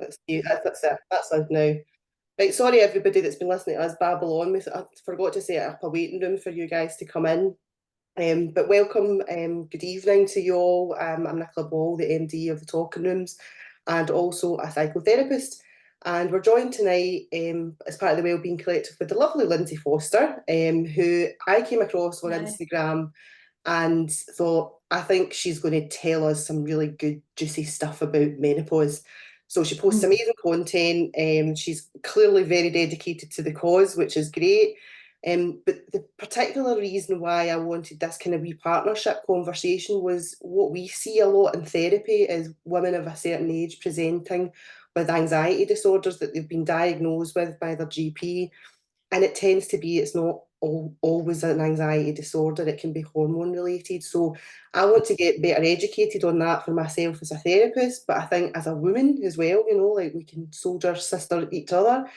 Let's see. That's it. That's us now. Right, sorry everybody that's been listening to us babble on. I forgot to set up a waiting room for you guys to come in. But welcome, good evening to you all. I'm Nicola Ball, the MD of the Talking Rooms, and also a psychotherapist. And we're joined tonight as part of the Wellbeing Collective with the lovely Lindsay Foster, who I came across on Instagram and thought, I think she's going to tell us some really good, juicy stuff about menopause. So she posts amazing content. She's clearly very dedicated to the cause, which is great. But the particular reason why I wanted this kind of wee partnership conversation was what we see a lot in therapy is women of a certain age presenting with anxiety disorders that they've been diagnosed with by their GP. And it tends to be it's not always an anxiety disorder, it can be hormone related. So I want to get better educated on that for myself as a therapist, but I think as a woman as well, like we can soldier sister each other.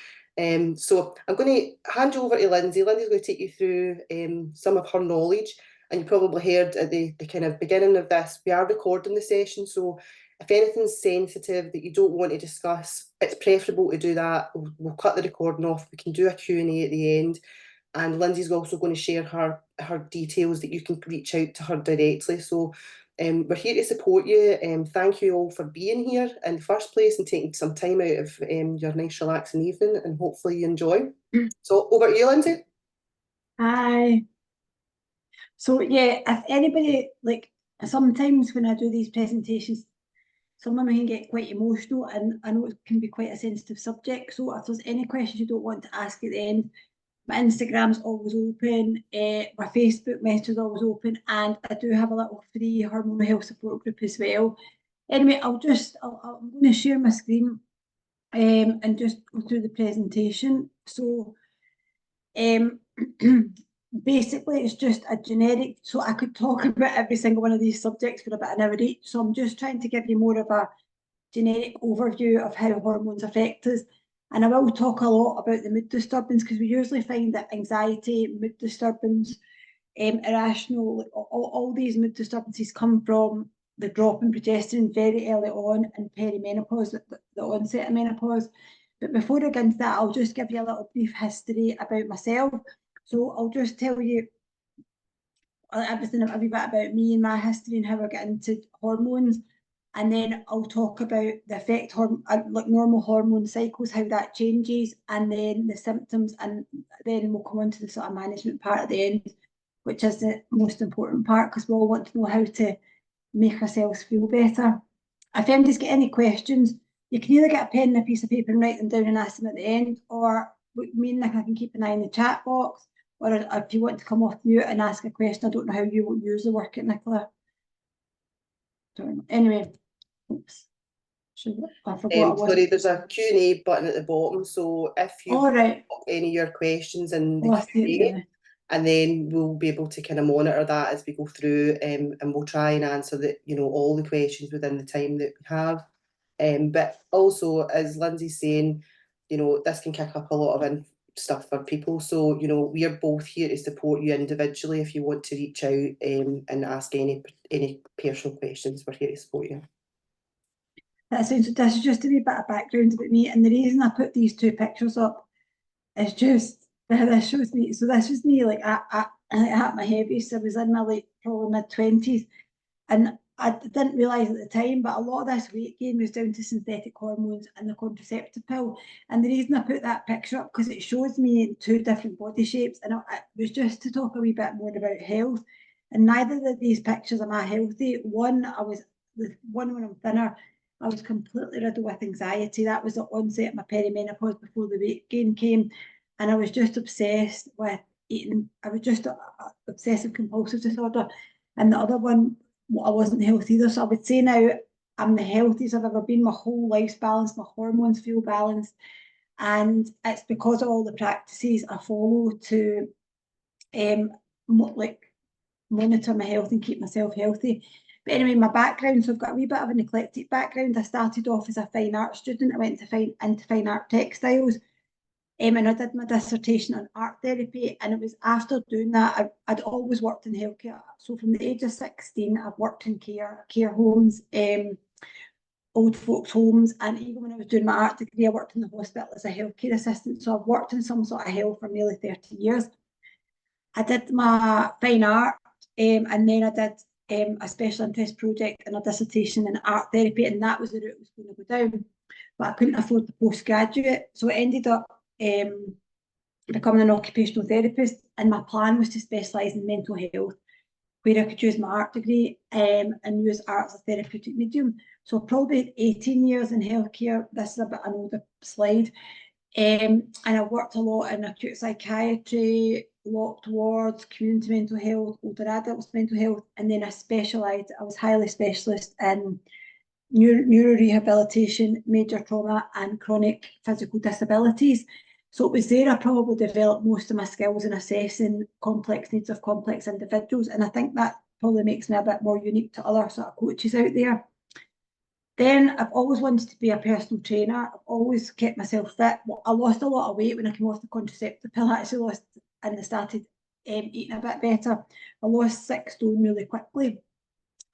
So I'm going to hand you over to Lindsay. Lindsay's going to take you through some of her knowledge. And you probably heard at the kind of beginning of this, we are recording the session. So if anything's sensitive that you don't want to discuss, it's preferable to do that. We'll cut the recording off. We can do a Q&A at the end. And Lindsay's also going to share her details that you can reach out to her directly. So we're here to support you. Thank you all for being here in the first place and taking some time out of your nice relaxing evening, and hopefully you enjoy. So over to you, Lindsay. Hi. So yeah, if anybody, like, sometimes when I do these presentations, some of them can get quite emotional, and I know it can be quite a sensitive subject. So if there's any questions you don't want to ask at the end, my Instagram's always open, my Facebook message is always open, and I do have a little free hormonal health support group as well. Anyway, I'm going to share my screen and just go through the presentation. So basically it's just a generic, so I could talk about every single one of these subjects for about an hour each. So I'm just trying to give you more of a generic overview of how hormones affect us. And I will talk a lot about the mood disturbance, because we usually find that anxiety, mood disturbance, irrational, all these mood disturbances come from the drop in progesterone very early on in perimenopause, the onset of menopause. But before I get into that, I'll just give you a little brief history about myself. So I'll just tell you everything, a wee bit about me and my history and how I got into hormones. And then I'll talk about the effect, like normal hormone cycles, how that changes, and then the symptoms, and then we'll come on to the sort of management part at the end, which is the most important part, because we all want to know how to make ourselves feel better. If anybody's got any questions, you can either get a pen and a piece of paper and write them down and ask them at the end, or me and Nick, I can keep an eye in the chat box, or if you want to come off mute and ask a question. I don't know how you usually work it, Nicola. Anyway, oops. Sorry, there's a Q&A button at the bottom, so if you have any of your questions in the Q&A, and then we'll be able to kind of monitor that as we go through, and we'll try and answer all the questions within the time that we have. But also, as Lindsay's saying, this can kick up a lot of stuff for people. So, we are both here to support you individually. If you want to reach out and ask any personal questions, we're here to support you. This is just a wee bit of background about me, and the reason I put these two pictures up is just this shows me. So this was me like at my heaviest. I was in my probably mid-20s, and I didn't realise at the time, but a lot of this weight gain was down to synthetic hormones and the contraceptive pill. And the reason I put that picture up, because it shows me in two different body shapes, and it was just to talk a wee bit more about health. And neither of these pictures am I healthy. One when I'm thinner, I was completely riddled with anxiety. That was the onset of my perimenopause before the weight gain came. And I was just obsessed with eating. I was just obsessive compulsive disorder. And the other one, I wasn't healthy either. So I would say now I'm the healthiest I've ever been. My whole life's balanced. My hormones feel balanced. And it's because of all the practices I follow to monitor my health and keep myself healthy. But anyway, my background, so I've got a wee bit of an eclectic background. I started off as a fine art student. I went into fine art textiles, and I did my dissertation on art therapy. And it was after doing that, I'd always worked in healthcare. So from the age of 16, I've worked in care homes, old folks' homes, and even when I was doing my art degree, I worked in the hospital as a healthcare assistant. So I've worked in some sort of health for nearly 30 years. I did my fine art, and then I did a special interest project and a dissertation in art therapy, and that was the route I was going to go down. But I couldn't afford the postgraduate, so I ended up becoming an occupational therapist, and my plan was to specialise in mental health, where I could use my art degree and use art as a therapeutic medium. So probably 18 years in healthcare. This is a bit an older slide. And I worked a lot in acute psychiatry, locked wards, community mental health, older adults mental health, and then I was highly specialist in neurorehabilitation, major trauma, and chronic physical disabilities. So it was there I probably developed most of my skills in assessing complex needs of complex individuals, and I think that probably makes me a bit more unique to other sort of coaches out there. Then I've always wanted to be a personal trainer. I've always kept myself fit. Well, I lost a lot of weight when I came off the contraceptive pill. I actually lost, and I started eating a bit better. I lost 6 stone really quickly,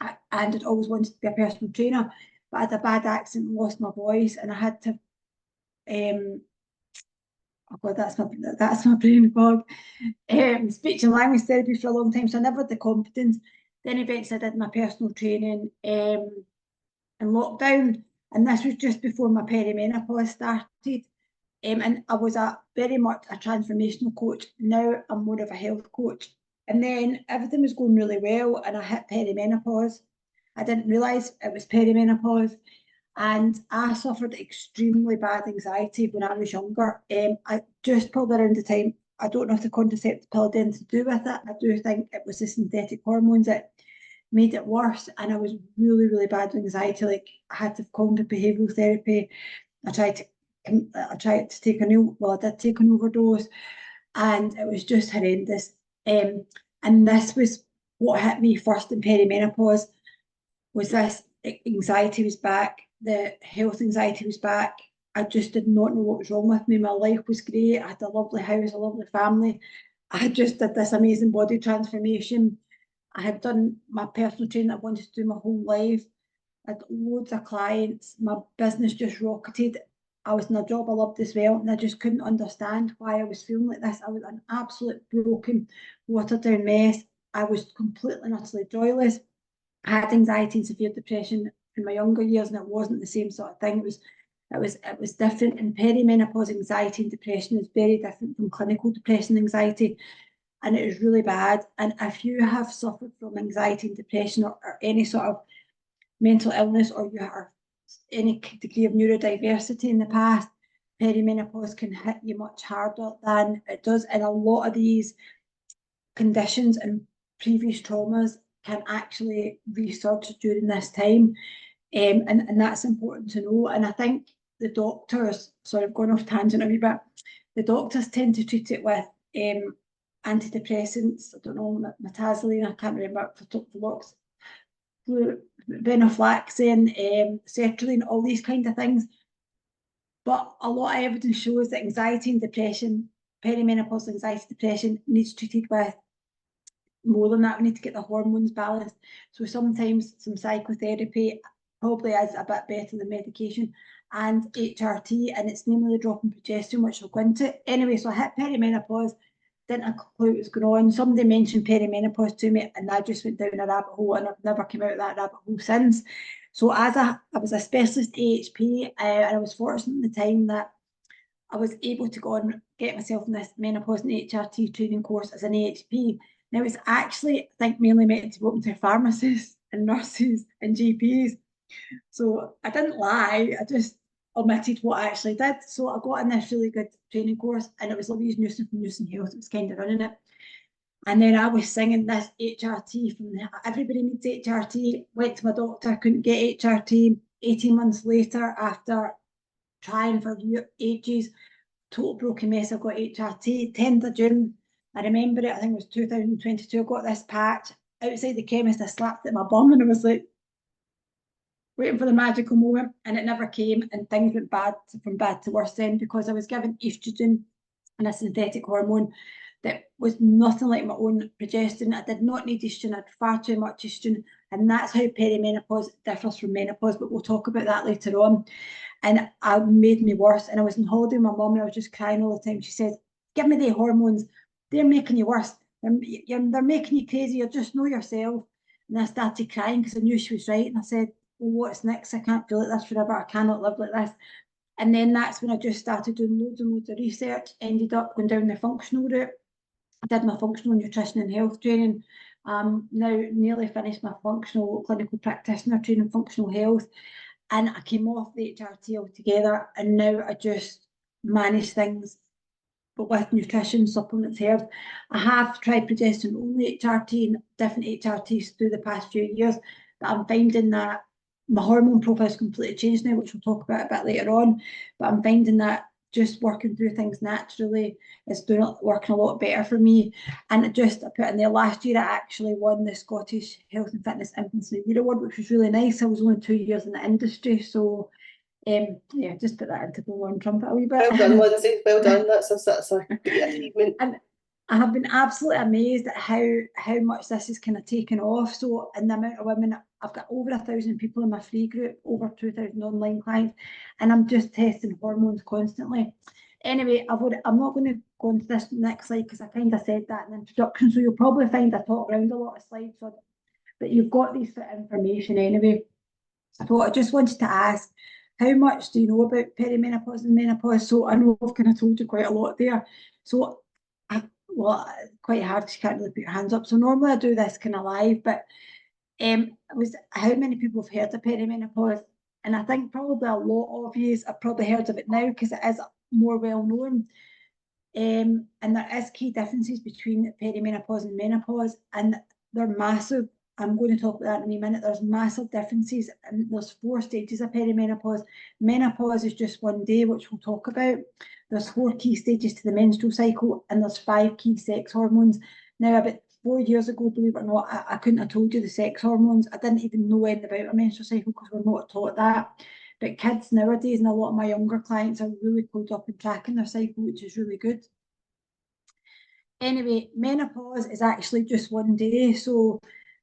and I'd always wanted to be a personal trainer. But I had a bad accident and lost my voice, and I had to oh God, that's my brain fog. Speech and language therapy for a long time, so I never had the competence. Then eventually I did my personal training in lockdown, and this was just before my perimenopause started. And I was very much a transformational coach. Now I'm more of a health coach. And then everything was going really well, and I hit perimenopause. I didn't realise it was perimenopause. And I suffered extremely bad anxiety when I was younger. I just probably around the time, I don't know if the contraceptive pill had anything to do with it. I do think it was the synthetic hormones that made it worse. And I was really, really bad with anxiety. Like I had to have cognitive behavioural therapy. I tried to take I did take an overdose, and it was just horrendous. And this was what hit me first in perimenopause. Was this anxiety was back, the health anxiety was back. I just did not know what was wrong with me. My life was great. I had a lovely house, a lovely family. I just did this amazing body transformation. I had done my personal training that I wanted to do my whole life. I had loads of clients. My business just rocketed. I was in a job I loved as well, and I just couldn't understand why I was feeling like this. I was an absolute broken, watered down mess. I was completely and utterly joyless. I had anxiety and severe depression in my younger years, and it wasn't the same sort of thing. It was different. And perimenopause anxiety and depression is very different from clinical depression and anxiety, and it is really bad. And if you have suffered from anxiety and depression, or any sort of mental illness, or you have any degree of neurodiversity in the past, perimenopause can hit you much harder than it does. And a lot of these conditions and previous traumas can actually resurge during this time. And that's important to know. And I think the doctors, sorry, I've gone off tangent a wee bit, the doctors tend to treat it with antidepressants. I don't know, metazoline, I can't remember, venlafaxine, sertraline, all these kind of things. But a lot of evidence shows that anxiety and depression, perimenopausal anxiety, depression needs treated with more than that. We need to get the hormones balanced. So sometimes some psychotherapy probably is a bit better than medication, and HRT, and it's namely the drop in progesterone, which we'll go into. Anyway, so I hit perimenopause, didn't have a clue what was going on. Somebody mentioned perimenopause to me, and I just went down a rabbit hole, and I've never come out of that rabbit hole since. So I was a specialist AHP, and I was fortunate at the time that I was able to go and get myself in this menopause and HRT training course as an AHP. Now it's actually, I think, mainly meant to be open to pharmacists and nurses and GPs. So I didn't lie, I just omitted what I actually did. So I got in this really good training course, and it was Louise Newson from Newson Health that was kind of running it. And then I was singing this HRT from everybody needs HRT. Went to my doctor, couldn't get HRT. 18 months later, after trying for ages, total broken mess, I got HRT. 10th of June, I remember it, I think it was 2022, I got this patch outside the chemist. I slapped it in my bum, and I was like, waiting for the magical moment, and it never came, and things went from bad to worse then, because I was given estrogen and a synthetic hormone that was nothing like my own progesterone. I did not need estrogen. I had far too much estrogen. And that's how perimenopause differs from menopause, but we'll talk about that later on. And it made me worse. And I was on holiday with my mum and I was just crying all the time. She said, give me the hormones. They're making you worse. They're making you crazy. You just know yourself. And I started crying because I knew she was right. And I said, well, what's next? I can't feel like this forever. I cannot live like this. And then that's when I just started doing loads and loads of research, ended up going down the functional route. I did my functional nutrition and health training. Now nearly finished my functional clinical practitioner training, functional health. And I came off the HRT altogether, and now I just manage things, but with nutrition, supplements, herbs. I have tried progesterone only HRT and different HRTs through the past few years, but I'm finding that my hormone profile has completely changed now, which we'll talk about a bit later on. But I'm finding that just working through things naturally is working a lot better for me. And I put in there last year, I actually won the Scottish Health and Fitness Infants of the Year Award, which was really nice. I was only 2 years in the industry, so yeah, just put that into the one trumpet a wee bit. Well done, Lindsay. Well done. That's a great achievement. And I have been absolutely amazed at how much this is kind of taken off. So, in the amount of women, I've got over 1,000 people in my free group, over 2,000 online clients, and I'm just testing hormones constantly. Anyway, I'm not going to go into this next slide because I kind of said that in the introduction. So you'll probably find I talk around a lot of slides, but you've got these sort of information anyway. So I just wanted to ask, how much do you know about perimenopause and menopause? So I know I've kind of told you quite a lot there. So, well, quite hard because you can't really put your hands up. So normally I do this kind of live, but it was how many people have heard of perimenopause? And I think probably a lot of you have probably heard of it now because it is more well known. And there is key differences between perimenopause and menopause, and they're massive. I'm going to talk about that in a minute. There's massive differences, and there's 4 stages of perimenopause. Menopause is just one day, which we'll talk about. There's 4 key stages to the menstrual cycle, and there's 5 key sex hormones. Now, about 4 years ago, believe it or not, I couldn't have told you the sex hormones. I didn't even know anything about a menstrual cycle because we're not taught that. But kids nowadays, and a lot of my younger clients are really clued up in tracking their cycle, which is really good. Anyway, menopause is actually just one day. So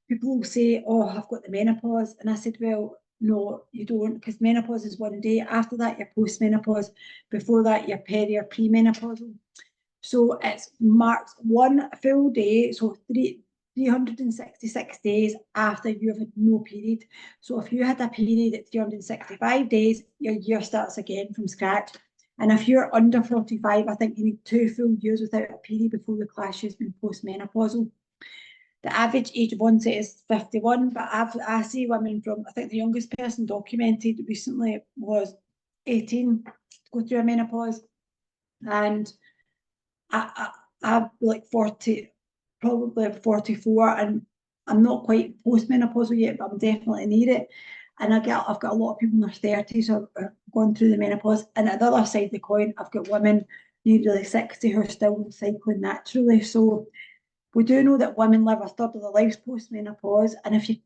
people will say, oh, I've got the menopause. And I said, well, no, you don't, because menopause is one day. After that, you're postmenopause. Before that, you're peri or premenopausal. So it's marks one full day, so 366 days after you've had no period. So if you had a period at 365 days, your year starts again from scratch. And if you're under 45, I think you need 2 full years without a period before the class has been postmenopausal. The average age of onset is 51, but I see women from, I think the youngest person documented recently was 18 to go through a menopause. And I'm like 40, probably 44, and I'm not quite postmenopausal yet, but I'm definitely near it. And I've got a lot of people in their 30s who are going through the menopause. And at the other side of the coin, I've got women nearly 60 who are still cycling naturally. So we do know that women live a third of their lives post-menopause. And if you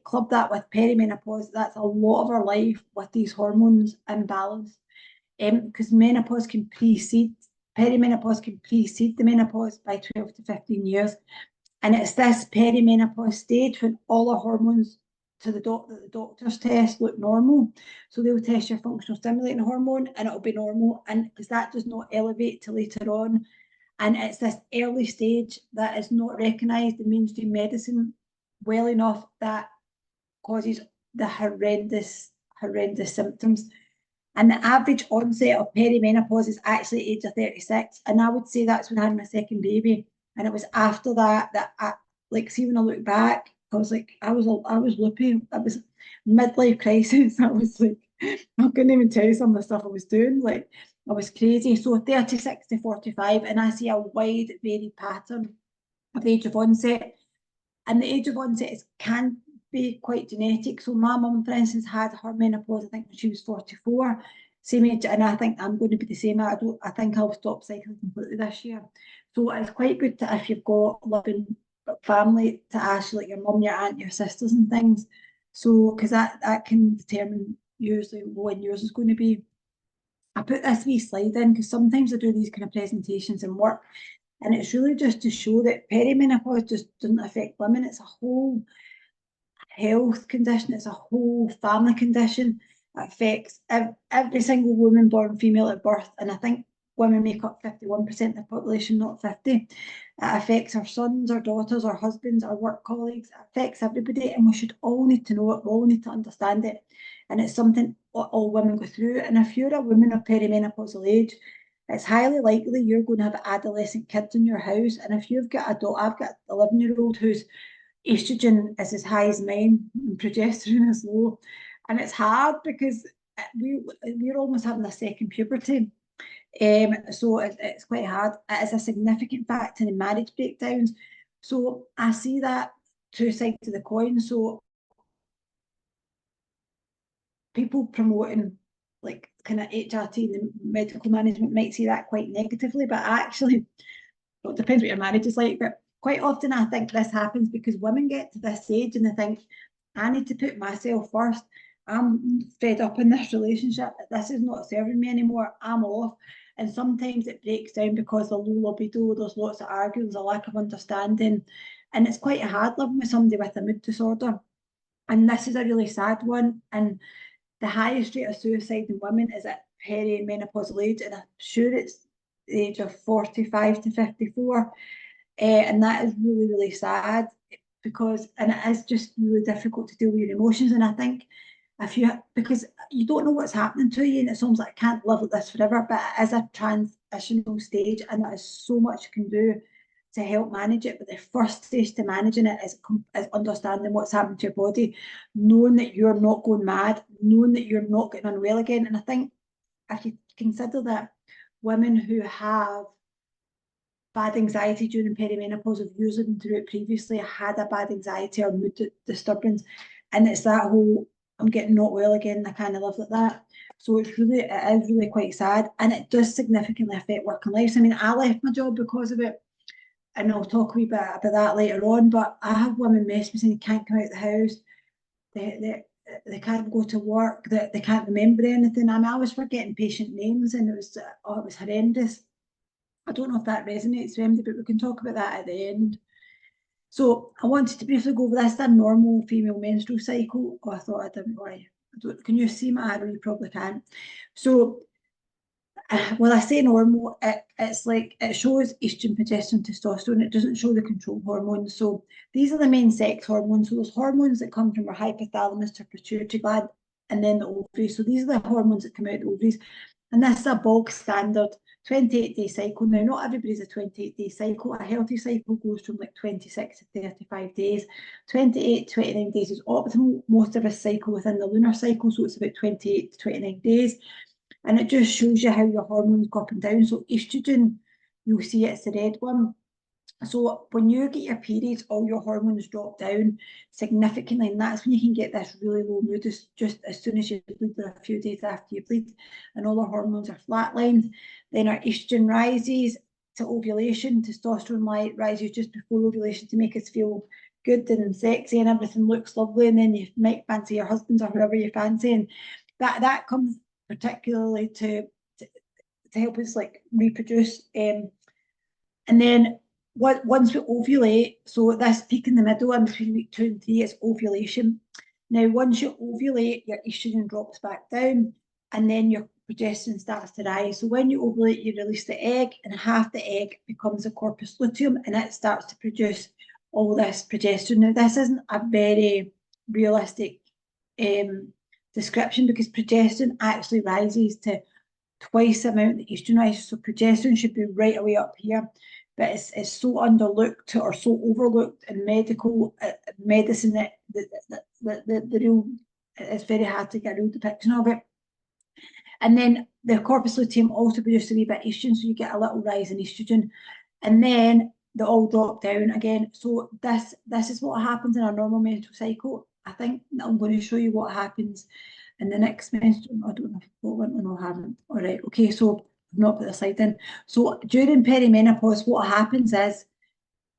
club that with perimenopause, that's a lot of our life with these hormones imbalanced. Because menopause can precede, perimenopause can precede the menopause by 12 to 15 years. And it's this perimenopause stage when all the hormones to the doctors test look normal. So they'll test your functional stimulating hormone and it'll be normal. And because that does not elevate till later on. And it's this early stage that is not recognised in mainstream medicine well enough that causes the horrendous symptoms. And the average onset of perimenopause is actually age of 36. And I would say that's when I had my second baby. And it was after that I, like, see, when I look back, I was like, I was loopy. It was midlife crisis. I was like, I couldn't even tell you some of the stuff I was doing. Like, I was crazy. So 36 to 45, and I see a wide varied pattern of the age of onset. And the age of onset can be quite genetic. So my mum, for instance, had her menopause, I think, when she was 44. Same age, and I think I'm going to be the same. I think I'll stop cycling completely this year. So it's quite good to, if you've got living family, to ask like your mum, your aunt, your sisters and things. So, because that can determine usually when yours is going to be. I put this wee slide in because sometimes I do these kind of presentations and work, and it's really just to show that perimenopause just doesn't affect women. It's a whole health condition, it's a whole family condition. It affects every single woman born female at birth, and I think women make up 51% of the population, not 50. It affects our sons, our daughters, our husbands, our work colleagues. It affects everybody, and we should all need to know it. We all need to understand it, and it's something all women go through. And if you're a woman of perimenopausal age, it's highly likely you're going to have adolescent kids in your house. And if you've got a daughter, I've got an 11-year-old whose estrogen is as high as mine and progesterone is low. And it's hard because we're almost having a second puberty. So it's quite hard. It is a significant factor in marriage breakdowns. So I see that two sides of the coin. So people promoting like kind of HRT and the medical management might see that quite negatively, but actually, well, it depends what your marriage is like, but quite often I think this happens because women get to this age and they think, I need to put myself first. I'm fed up in this relationship. This is not serving me anymore. I'm off. And sometimes it breaks down because of low libido, there's lots of arguing, there's a lack of understanding. And it's quite hard living with somebody with a mood disorder. And this is a really sad one. And the highest rate of suicide in women is at perimenopausal age, and I'm sure it's the age of 45 to 54. And that is really, really sad because, and it is just really difficult to deal with your emotions. And I think if you, because you don't know what's happening to you, and it's almost like I can't live like this forever, but it is a transitional stage, and there is so much you can do to help manage it. But the first stage to managing it is understanding what's happening to your body, knowing that you're not going mad, knowing that you're not getting unwell again. And I think if you consider that women who have bad anxiety during perimenopause, have usually been through it previously, had a bad anxiety or mood disturbance, and it's that whole I'm getting not well again, I kind of live like that. So it is really quite sad, and it does significantly affect working lives. I mean, I left my job because of it, and I'll talk a wee bit about that later on. But I have women mess me saying they can't come out of the house, they can't go to work, they can't remember anything. I mean, I was forgetting patient names, and it was horrendous. I don't know if that resonates with anybody, but we can talk about that at the end. So I wanted to briefly go over this, a normal female menstrual cycle. Oh, I thought I didn't worry. Can you see my arrow? You probably can. So when I say normal, it's like it shows estrogen, progesterone, testosterone. It doesn't show the control hormones. So these are the main sex hormones. So those hormones that come from our hypothalamus to pituitary gland and then the ovaries. So these are the hormones that come out of the ovaries. And this is a bog standard 28-day cycle. Now, not everybody's a 28-day cycle. A healthy cycle goes from like 26 to 35 days. 28, 29 days is optimal. Most of us cycle within the lunar cycle, so it's about 28 to 29 days. And it just shows you how your hormones go up and down. So estrogen, you'll see it's the red one. So when you get your periods, all your hormones drop down significantly, and that's when you can get this really low mood just as soon as you bleed, or a few days after you bleed, and all the hormones are flatlined. Then our estrogen rises to ovulation, testosterone rises just before ovulation to make us feel good and sexy and everything looks lovely, and then you might fancy your husband or whoever you fancy, and that comes particularly to help us like reproduce. And then once we ovulate, so this peak in the middle in between week 2 and 3 is ovulation. Now, once you ovulate, your estrogen drops back down, and then your progesterone starts to rise. So when you ovulate, you release the egg, and half the egg becomes a corpus luteum, and it starts to produce all this progesterone. Now, this isn't a very realistic description, because progesterone actually rises to twice the amount that estrogen rises. So progesterone should be right away up here, but it's so underlooked or so overlooked in medical medicine that the real, it's very hard to get a real depiction of it. And then the corpus luteum also produces a wee bit of estrogen, so you get a little rise in estrogen, and then they all drop down again. So this is what happens in a normal menstrual cycle. I think I'm going to show you what happens in the next menstrual. I don't know if what one. No, I haven't. All right, okay. So I've not put the slide in. So during perimenopause, what happens is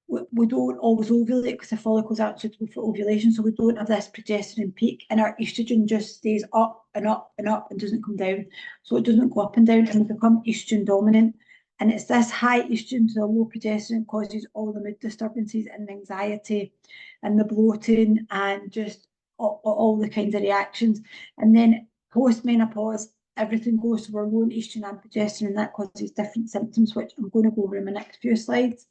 we don't always ovulate because the follicles aren't suitable for ovulation, so we don't have this progesterone peak, and our estrogen just stays up and up and up and doesn't come down. So it doesn't go up and down, and we become estrogen dominant. And it's this high estrogen to the low progesterone causes all the mood disturbances and the anxiety and the bloating and just all the kinds of reactions. And then post-menopause, everything goes to our low estrogen and progesterone, and that causes different symptoms, which I'm going to go over in my next few slides.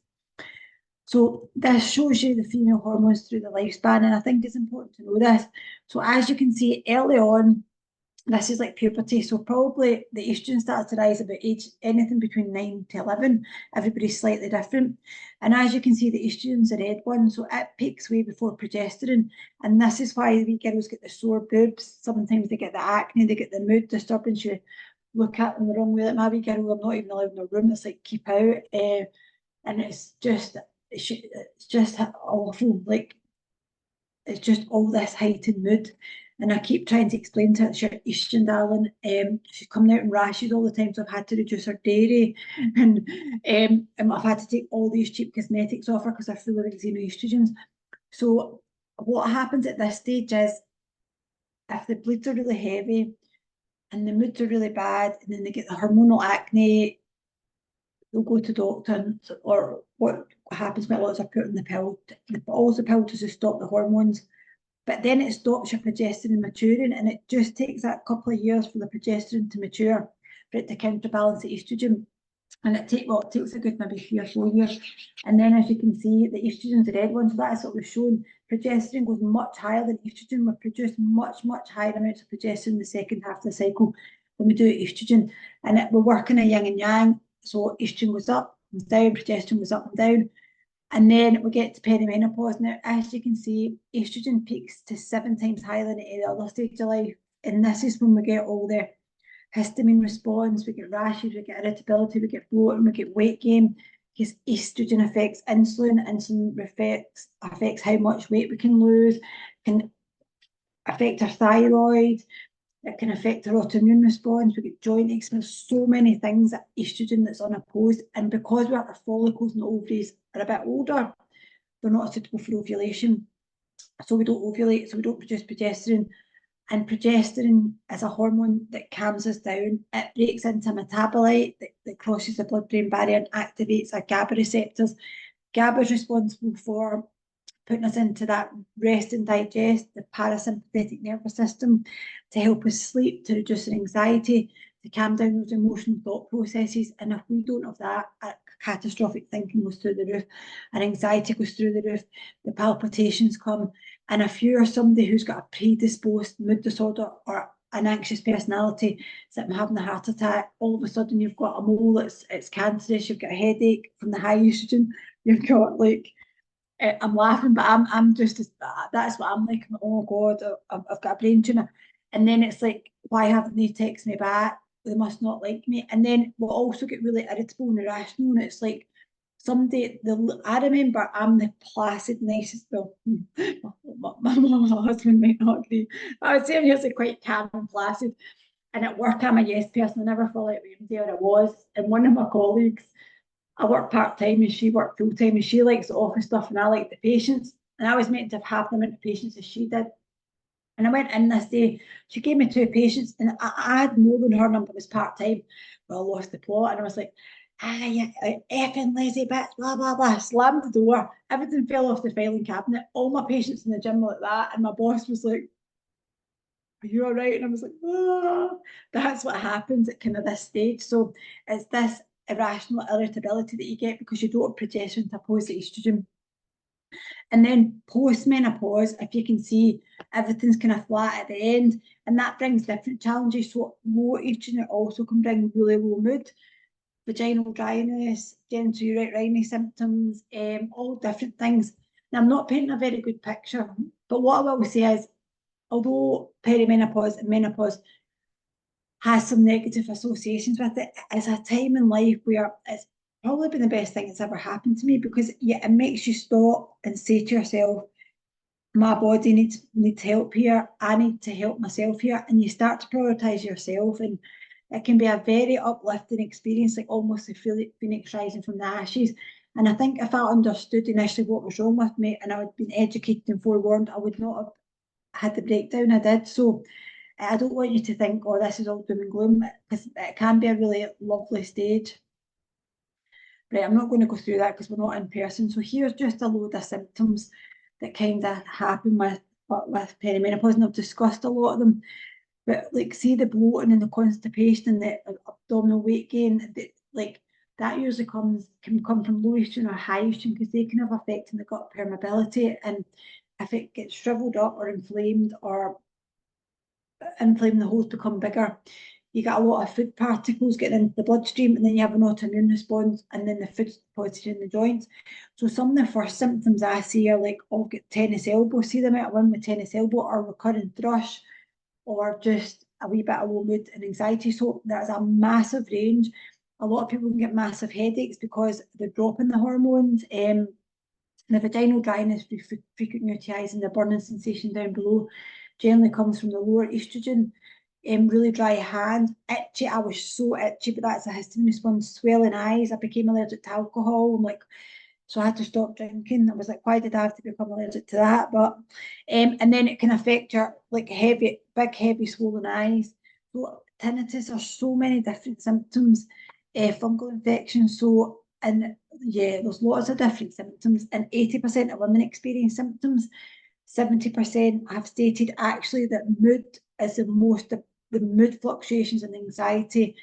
So this shows you the female hormones through the lifespan, and I think it's important to know this. So as you can see early on, this is like puberty, so probably the estrogen starts to rise about age anything between 9 to 11. Everybody's slightly different. And as you can see, the estrogen's the red one, so it peaks way before progesterone. And this is why the wee girls get the sore boobs. Sometimes they get the acne, they get the mood disturbance. You look at them the wrong way. Like my wee girl, I'm not even allowed in the room. It's like, keep out. And it's just awful. Like, it's just all this heightened mood. And I keep trying to explain to her, she's estrogen, darling. She's coming out in rashes all the time, so I've had to reduce her dairy, and I've had to take all these cheap cosmetics off her because they're full of xenoestrogens. So what happens at this stage is, if the bleeds are really heavy and the moods are really bad, and then they get the hormonal acne, they'll go to doctor, or what happens with lots are put in the pill, always the pill to stop the hormones. But then it stops your progesterone maturing, and it just takes that couple of years for the progesterone to mature, for it to counterbalance the estrogen. And it takes a good maybe 3 or 4 years. And then, as you can see, the estrogen's the red one, so that is what we've shown. Progesterone goes much higher than estrogen. We produce much higher amounts of progesterone in the second half of the cycle than we do estrogen. And we're working a yin and yang, so estrogen goes up, comes down, progesterone goes up and down. And then we get to perimenopause. Now, as you can see, estrogen peaks to 7 times higher than any other stage of life. And this is when we get all the histamine response, we get rashes, we get irritability, we get bloating, we get weight gain, because estrogen affects insulin. Insulin affects how much weight we can lose, can affect our thyroid, it can affect our autoimmune response, we get joint aches, there's so many things that estrogen that's unopposed. And because our follicles and the ovaries are a bit older, they're not suitable for ovulation. So we don't ovulate, so we don't produce progesterone. And progesterone is a hormone that calms us down. It breaks into a metabolite that crosses the blood-brain barrier and activates our GABA receptors. GABA is responsible for putting us into that rest and digest, the parasympathetic nervous system, to help us sleep, to reduce our anxiety, to calm down those emotional thought processes. And if we don't have that, our catastrophic thinking goes through the roof, our anxiety goes through the roof, the palpitations come. And if you're somebody who's got a predisposed mood disorder or an anxious personality, something having a heart attack, all of a sudden you've got a mole, it's cancerous, you've got a headache from the high estrogen, you've got like, I'm laughing, but I'm just that's what I'm like. Oh God, I've got a brain tumor. And then it's like, why haven't they texted me back? They must not like me. And then we'll also get really irritable and irrational. And it's like somebody, I remember I'm the placid, nicest, well, my husband might not agree, but I would say I'm usually quite calm and placid. And at work, I'm a yes person. I never feel like where I was. And one of my colleagues, I work part-time and she worked full-time, and she likes the office stuff and I like the patients. And I was meant to have half the amount of patients as she did. And I went in this day, she gave me 2 patients, and I had more than her number was part-time. Well, I lost the plot, and I was like, yeah, effing lazy bitch, blah, blah, blah. Slammed the door. Everything fell off the filing cabinet. All my patients in the gym were like that. And my boss was like, are you all right? And I was like, ah. That's what happens at kind of this stage. So it's this irrational irritability that you get because you don't have progesterone to oppose the estrogen. And then post-menopause, if you can see, everything's kind of flat at the end, and that brings different challenges. So low estrogen also can bring really low mood, vaginal dryness, genital urethritis symptoms, all different things. Now, I'm not painting a very good picture, but what I will say is, although perimenopause and menopause has some negative associations with it, it's a time in life where it's probably been the best thing that's ever happened to me, because it makes you stop and say to yourself, my body needs help here, I need to help myself here, and you start to prioritize yourself. And it can be a very uplifting experience, like almost the phoenix rising from the ashes. And I think if I understood initially what was wrong with me and I had been educated and forewarned, I would not have had the breakdown I did. So I don't want you to think, oh, this is all doom and gloom, because it can be a really lovely stage. right, I'm not going to go through that because we're not in person. So here's just a load of symptoms that kind of happen with perimenopause, and I've discussed a lot of them. But like, see the bloating and the constipation and the abdominal weight gain, like that usually can come from low estrogen or high estrogen because they can have effect on the gut permeability. And if it gets shriveled up or inflamed, the holes become bigger. You get a lot of food particles getting into the bloodstream, and then you have an autoimmune response, and then the food's deposited in the joints. So some of the first symptoms I see are like, oh, get tennis elbow. See them out one with tennis elbow or recurrent thrush, or just a wee bit of low mood and anxiety. So there's a massive range. A lot of people can get massive headaches because they're dropping the hormones. The vaginal dryness, frequent UTIs, and the burning sensation down below generally comes from the lower estrogen. Really dry hand, itchy. I was so itchy, but that's a histamine response. Swelling eyes. I became allergic to alcohol. I'm like, so I had to stop drinking. I was like, why did I have to become allergic to that? But and then it can affect your like big, heavy, swollen eyes. So tinnitus are so many different symptoms. Fungal infections. So and yeah, there's lots of different symptoms, and 80% of women experience symptoms. 70% have stated actually that mood is the mood fluctuations and anxiety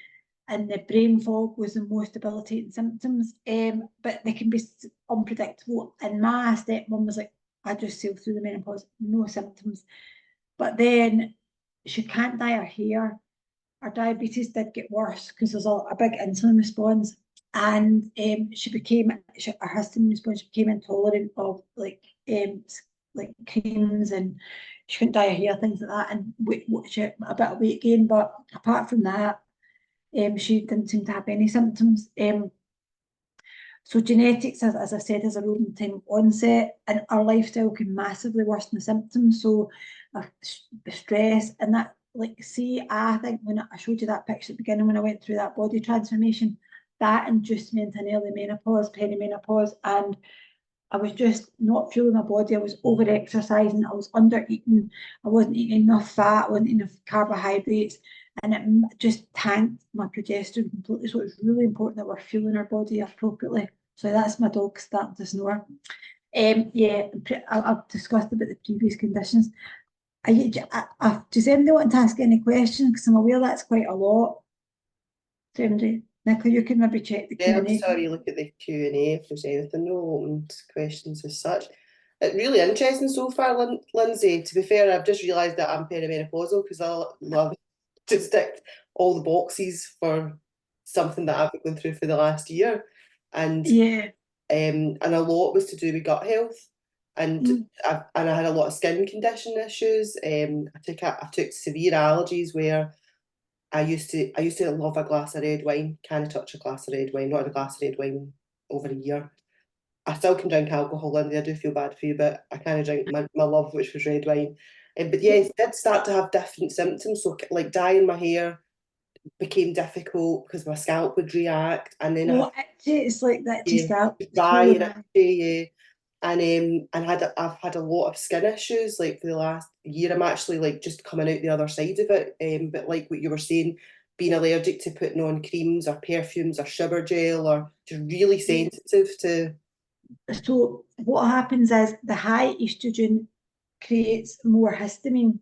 and the brain fog was the most debilitating symptoms. But they can be unpredictable. And my stepmom was like, I just sailed through the menopause, no symptoms. But then she can't dye her hair. Her diabetes did get worse because there's a big insulin response. And her histamine response became intolerant of like creams, and she couldn't dye her hair, things like that, and she had a bit of weight gain. But apart from that, she didn't seem to have any symptoms. So genetics, as I said, is a role in time onset, and our lifestyle can massively worsen the symptoms. So the stress and that, like, see, I think when I showed you that picture at the beginning when I went through that body transformation, that induced me into an early menopause, perimenopause, and I was just not feeling my body. I was over exercising. I was under eating. I wasn't eating enough fat. I wasn't eating enough carbohydrates, and it just tanked my progesterone completely. So it's really important that we're fueling our body appropriately. So that's my dog starting to snore. Yeah, I've discussed about the previous conditions. Does anybody want to ask any questions? Because I'm aware that's quite a lot. Nicola, you can maybe check the Yeah, I'm Q&A. sorry, look at the Q&A if there's anything, no opened questions as such. It's really interesting so far, Lindsay. To be fair, I've just realised that I'm perimenopausal because I love to stick all the boxes for something that I've been going through for the last year. Yeah. And a lot was to do with gut health. And Mm. I had a lot of skin condition issues. I took severe allergies where I used to love a glass of red wine. Can't touch a glass of red wine. Not had a glass of red wine over a year. I still can drink alcohol, Lindy. I do feel bad for you, but I kind of drink my love, which was red wine. But yes, did start to have different symptoms. So like dyeing my hair became difficult because my scalp would react, and then I had Oh, itchy. It's like that itchy scalp, dry swollen and eye. itchy, yeah. I've had a lot of skin issues like for the last year. I'm actually like just coming out the other side of it. But like what you were saying, being allergic to putting on creams or perfumes or sugar gel or just really Yeah. sensitive to. So what happens is the high estrogen creates more histamine,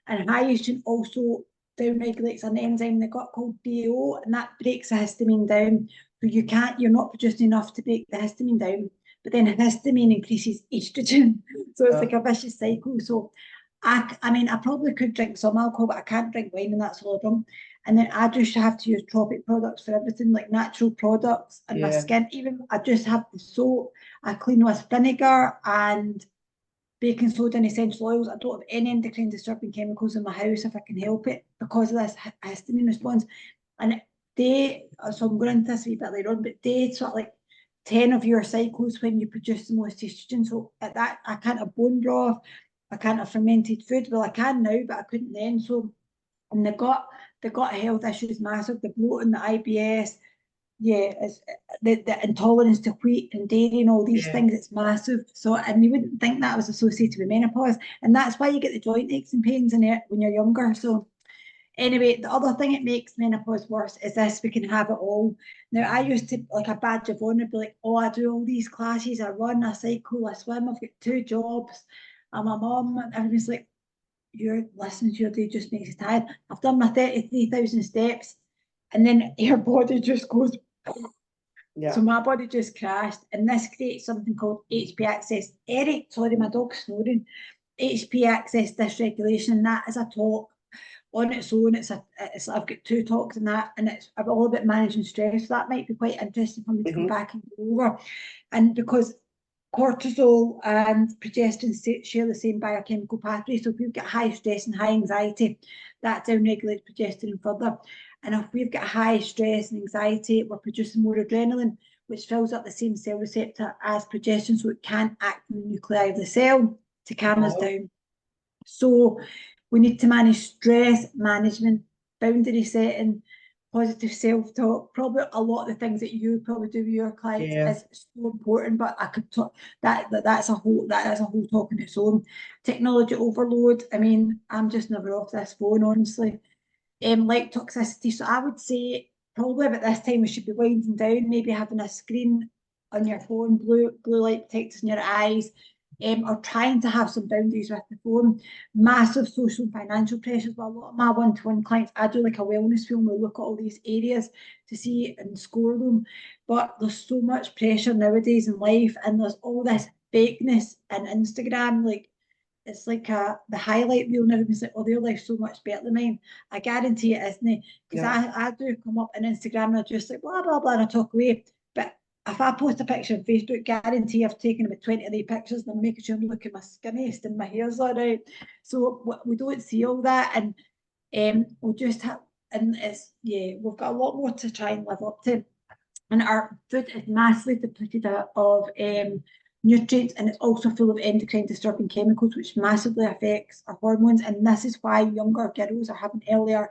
and high estrogen also downregulates an enzyme in the gut called DO, and that breaks the histamine down. So you're not producing enough to break the histamine down, but then histamine increases estrogen. So it's like a vicious cycle. So I mean, I probably could drink some alcohol, but I can't drink wine, and that's all I drink. And then I just have to use tropic products for everything, like natural products. And my Yeah, skin, even I just have the soap. I clean with vinegar and baking soda and essential oils. I don't have any endocrine disturbing chemicals in my house if I can help it because of this histamine response. And so I'm going into this a wee bit later on, but they sort of like 10 of your cycles when you produce the most estrogen. So at that, I can't have bone broth, I can't have fermented food. Well, I can now, but I couldn't then. So, and the gut health issues massive, the bloating, the IBS, yeah, it's the intolerance to wheat and dairy and all these yeah, things, it's massive. So, and you wouldn't think that was associated with menopause. And that's why you get the joint aches and pains in it when you're younger. So, Anyway, the other thing that makes menopause worse is this: we can have it all. Now, I used to, like a badge of honor, be like, oh, I do all these classes, I run, I cycle, I swim, I've got 2 jobs, I'm a mum. And everybody's like, you're listening to your day just makes you tired. I've done my 33,000 steps, and then your body just goes. Yeah. So my body just crashed, and this creates something called HP access. Eric, sorry, my dog's snoring. HP access dysregulation, and that is a talk on its own. I've got 2 talks in that, and it's all about managing stress. So that might be quite interesting for me to come back and go over. And because cortisol and progesterone share the same biochemical pathway, so if we've got high stress and high anxiety, that downregulates progesterone further. And if we've got high stress and anxiety, we're producing more adrenaline, which fills up the same cell receptor as progesterone, so it can't act on the nuclei of the cell to calm us down. So we need to manage stress management, boundary setting, positive self-talk. Probably a lot of the things that you probably do with your clients is so important, but I could talk that's a whole talk on its own. Technology overload. I mean, I'm just never off this phone, honestly. Light toxicity. So I would say probably about this time we should be winding down, maybe having a screen on your phone, blue light protectors in your eyes, or trying to have some boundaries with the phone. Massive social and financial pressures. Well, a lot of my one-to-one clients, I do like a wellness film where we look at all these areas to see and score them. But there's so much pressure nowadays in life, and there's all this fakeness in Instagram, like it's like the highlight reel, and everybody's like, oh, their life's so much better than mine. I guarantee it isn't, because I do come up on Instagram and I just like blah blah blah and I talk away. But if I post a picture on Facebook, guarantee I've taken about 20 of the pictures and I'm making sure I'm looking my skinniest and my hair's all right. So we don't see all that, and we just have, and it's we've got a lot more to try and live up to. And our food is massively depleted of nutrients, and it's also full of endocrine disturbing chemicals, which massively affects our hormones. And this is why younger girls are having earlier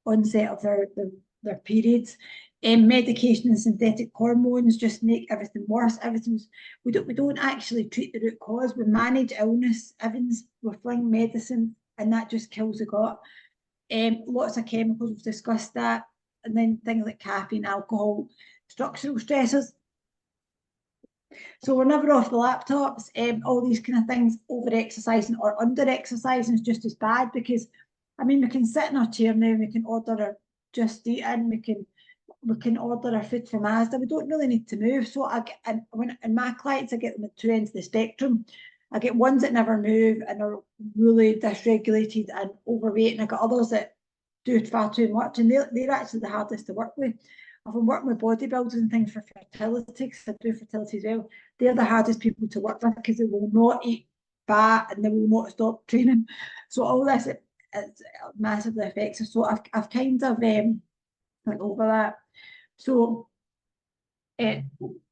onset of their periods. Medication and synthetic hormones just make everything worse. We don't actually treat the root cause. We manage illness. We fling medicine, and that just kills the gut. Lots of chemicals, we've discussed that, and then things like caffeine, alcohol, structural stressors. So we're never off the laptops. All these kind of things. Over exercising or under exercising is just as bad, because I mean, we can sit in our chair now, we can order our Just Eat in, we can order our food from Asda. We don't really need to move. So and my clients, I get them at 2 ends of the spectrum. I get ones that never move and are really dysregulated and overweight, and I got others that do far too much, and they're actually the hardest to work with. I've been working with bodybuilders and things for fertility, because I do fertility as well. They're the hardest people to work with, because they will not eat fat and they will not stop training. So all this it massively affects us. So I've kind of went over that. So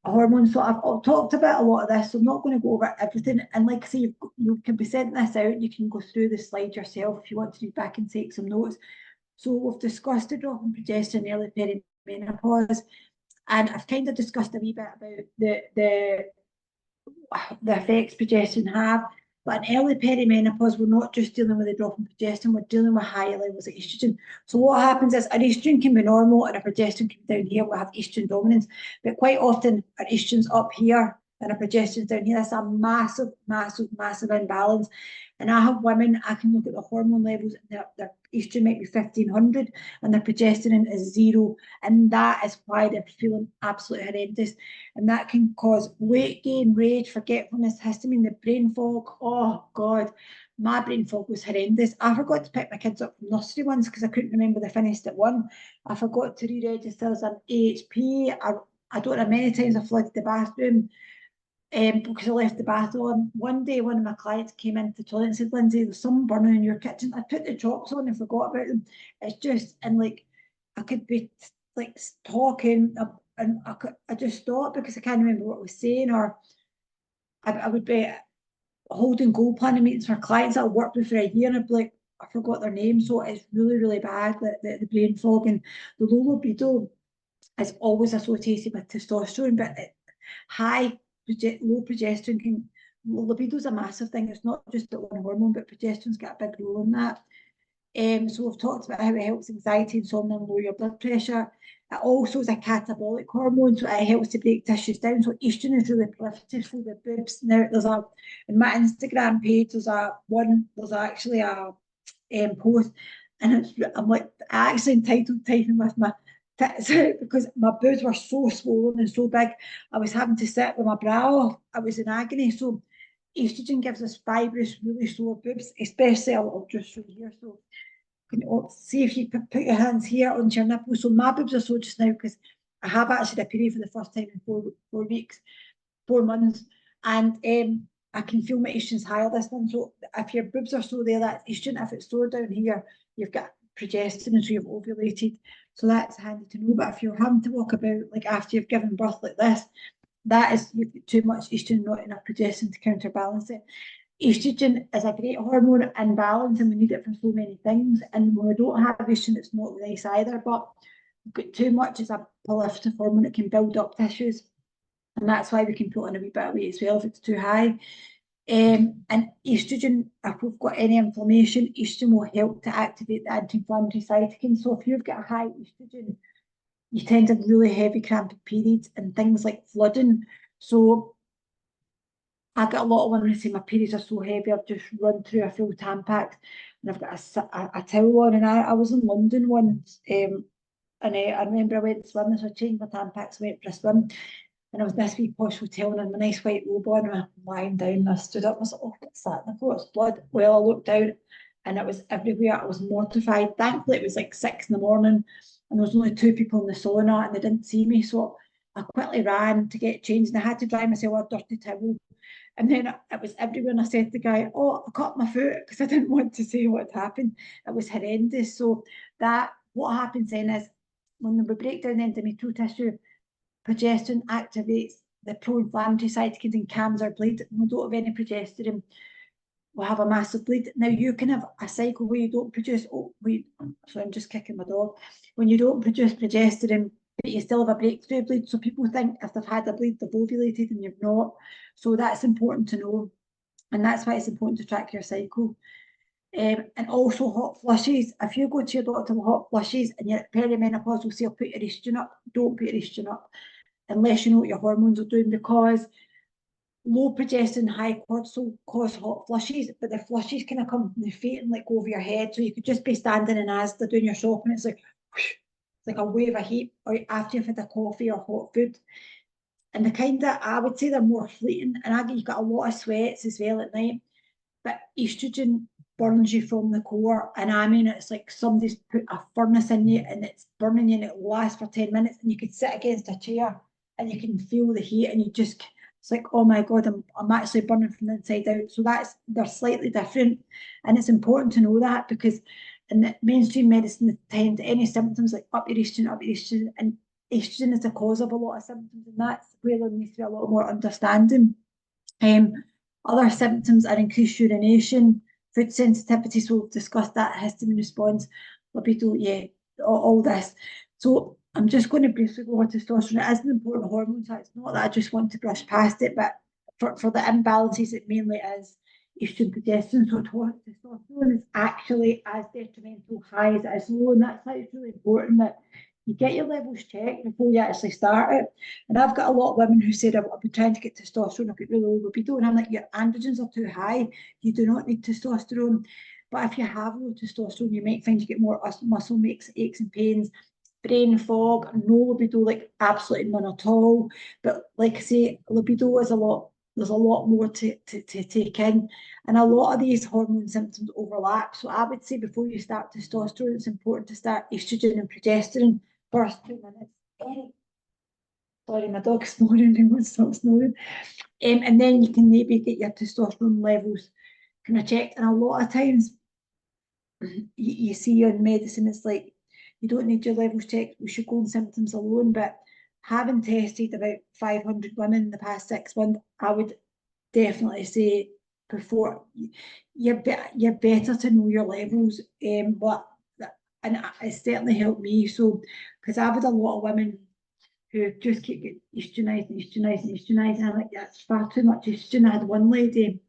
hormones. So I've talked about a lot of this, so I'm not going to go over everything. And like I say, you can be sending this out, you can go through the slide yourself if you want to read back and take some notes. So we've discussed the drop in progesterone, early perimenopause, and I've kind of discussed a wee bit about the effects progesterone have. But in early perimenopause, we're not just dealing with the drop in progesterone, we're dealing with higher levels of estrogen. So what happens is our estrogen can be normal and our progesterone can be down here. We'll have estrogen dominance, but quite often our estrogen's up here and our progesterone's down here. That's a massive, massive, massive imbalance. And I have women, I can look at the hormone levels, their estrogen might be 1500 and their progesterone is 0. And that is why they're feeling absolutely horrendous. And that can cause weight gain, rage, forgetfulness, histamine, the brain fog. Oh God, my brain fog was horrendous. I forgot to pick my kids up from nursery once because I couldn't remember they finished at 1. I forgot to re-register as an AHP. I don't know, many times I flooded the bathroom because I left the bath on. One day, one of my clients came into the toilet and said, Lindsay, there's some burning in your kitchen. I put the chops on and forgot about them. It's just, and like, I could be like talking and I just stopped because I can't remember what I was saying, or I would be holding goal planning meetings for clients that I worked with for a year and I'd be like, I forgot their name. So it's really, really bad, the brain fog. And the low libido is always associated with testosterone, but low progesterone can, libido is a massive thing. It's not just the one hormone, but progesterone's got a big role in that. So we've talked about how it helps anxiety, insomnia, and lower your blood pressure. It also is a catabolic hormone, so it helps to break tissues down. So estrogen is really prolific for the boobs. Now there's a in my Instagram page, there's actually a post, and I'm like I actually entitled typing with my tits out because my boobs were so swollen and so big. I was having to sit with my bra off. I was in agony. So estrogen gives us fibrous, really sore boobs, especially I'll just show here. So can you see if you put your hands here onto your nipples. So my boobs are sore just now because I have actually a period for the first time in 4 weeks, 4 months, and I can feel my estrogen's higher this one. So if your boobs are sore there, that's estrogen. If it's sore down here, you've got progesterone, so you've ovulated. So that's handy to know. But if you're having to walk about like after you've given birth like this, that is you've got too much estrogen, not enough progesterone to counterbalance it. Estrogen is a great hormone in balance, and we need it for so many things. And when we don't have estrogen, it's not nice either. But too much is a proliferative hormone. It can build up tissues, and that's why we can put on a wee bit of weight as well if it's too high. And estrogen, if we've got any inflammation, estrogen will help to activate the anti-inflammatory cytokines. So if you've got a high estrogen, you tend to have really heavy cramping periods and things like flooding. So I get a lot of women who say my periods are so heavy, I've just run through a full Tampax and I've got a towel on. And I was in London once, and I remember I went swimming, so I changed my Tampax, went for a swim, and I was in this wee posh hotel and I had my nice white robe on, and I'm lying down, and I stood up and I was like, oh, what's that? And I thought it's blood. Well, I looked down and it was everywhere. I was mortified. Thankfully, it was like 6 in the morning and there was only 2 people in the sauna and they didn't see me. So I quickly ran to get changed and I had to dry myself a dirty towel. And then it was everywhere. And I said to the guy, oh, I cut my foot because I didn't want to say what had happened. It was horrendous. So that what happens then is when we break down the endometrial tissue, progesterone activates the pro-inflammatory cytokines and calms our bleed. We don't have any progesterone, we'll have a massive bleed. Now you can have a cycle where you don't produce, so I'm just kicking my dog. When you don't produce progesterone, but you still have a breakthrough bleed. So people think if they've had a bleed, they've ovulated and you've not. So that's important to know. And that's why it's important to track your cycle. And also hot flushes. If you go to your doctor with hot flushes and you're at perimenopause, will say, I'll put your estrogen up. Don't put your estrogen up unless you know what your hormones are doing, because low progesterone, high cortisol cause hot flushes, but the flushes kind of come from the feet and like go over your head. So you could just be standing in Asda doing your shopping. It's like, whoosh, it's like a wave of heat, or after you've had a coffee or hot food. And the kind that I would say they're more fleeting, and you've got a lot of sweats as well at night. But estrogen burns you from the core, and I mean it's like somebody's put a furnace in you and it's burning you and it lasts for 10 minutes and you could sit against a chair and you can feel the heat and you just it's like, oh my god, I'm actually burning from the inside out. So they're slightly different, and it's important to know that, because in the mainstream medicine they tend any symptoms like up your estrogen, and estrogen is the cause of a lot of symptoms, and that's where there needs to be a lot more understanding. Other symptoms are increased urination, food sensitivity, so we've discussed that, histamine response, libido, yeah, all this. So I'm just going to briefly go over testosterone. It is an important hormone, so it's not that I just want to brush past it, but for the imbalances, it mainly is estrogen, progesterone. So testosterone is actually as detrimental high as it is low, and that's why it's really important that you get your levels checked before you actually start it. And I've got a lot of women who said, I've been trying to get testosterone, I've got really low libido, and I'm like, your androgens are too high, you do not need testosterone. But if you have low testosterone, you might find you get more muscle aches and pains, brain fog, no libido, like absolutely none at all. But like I say, libido is there's a lot more to take in. And a lot of these hormone symptoms overlap. So I would say before you start testosterone, it's important to start estrogen and progesterone first 2 minutes. Sorry, my dog's snoring, he won't stop snoring. And then you can maybe get your testosterone levels kind of checked. And a lot of times you see on medicine, it's like, you don't need your levels checked, we should go on symptoms alone. But having tested about 500 women in the past 6 months, I would definitely say before you're better to know your levels. But and it certainly helped me. So because I've had a lot of women who just keep getting estrogenized. I'm like, that's far too much estrogen. I had one lady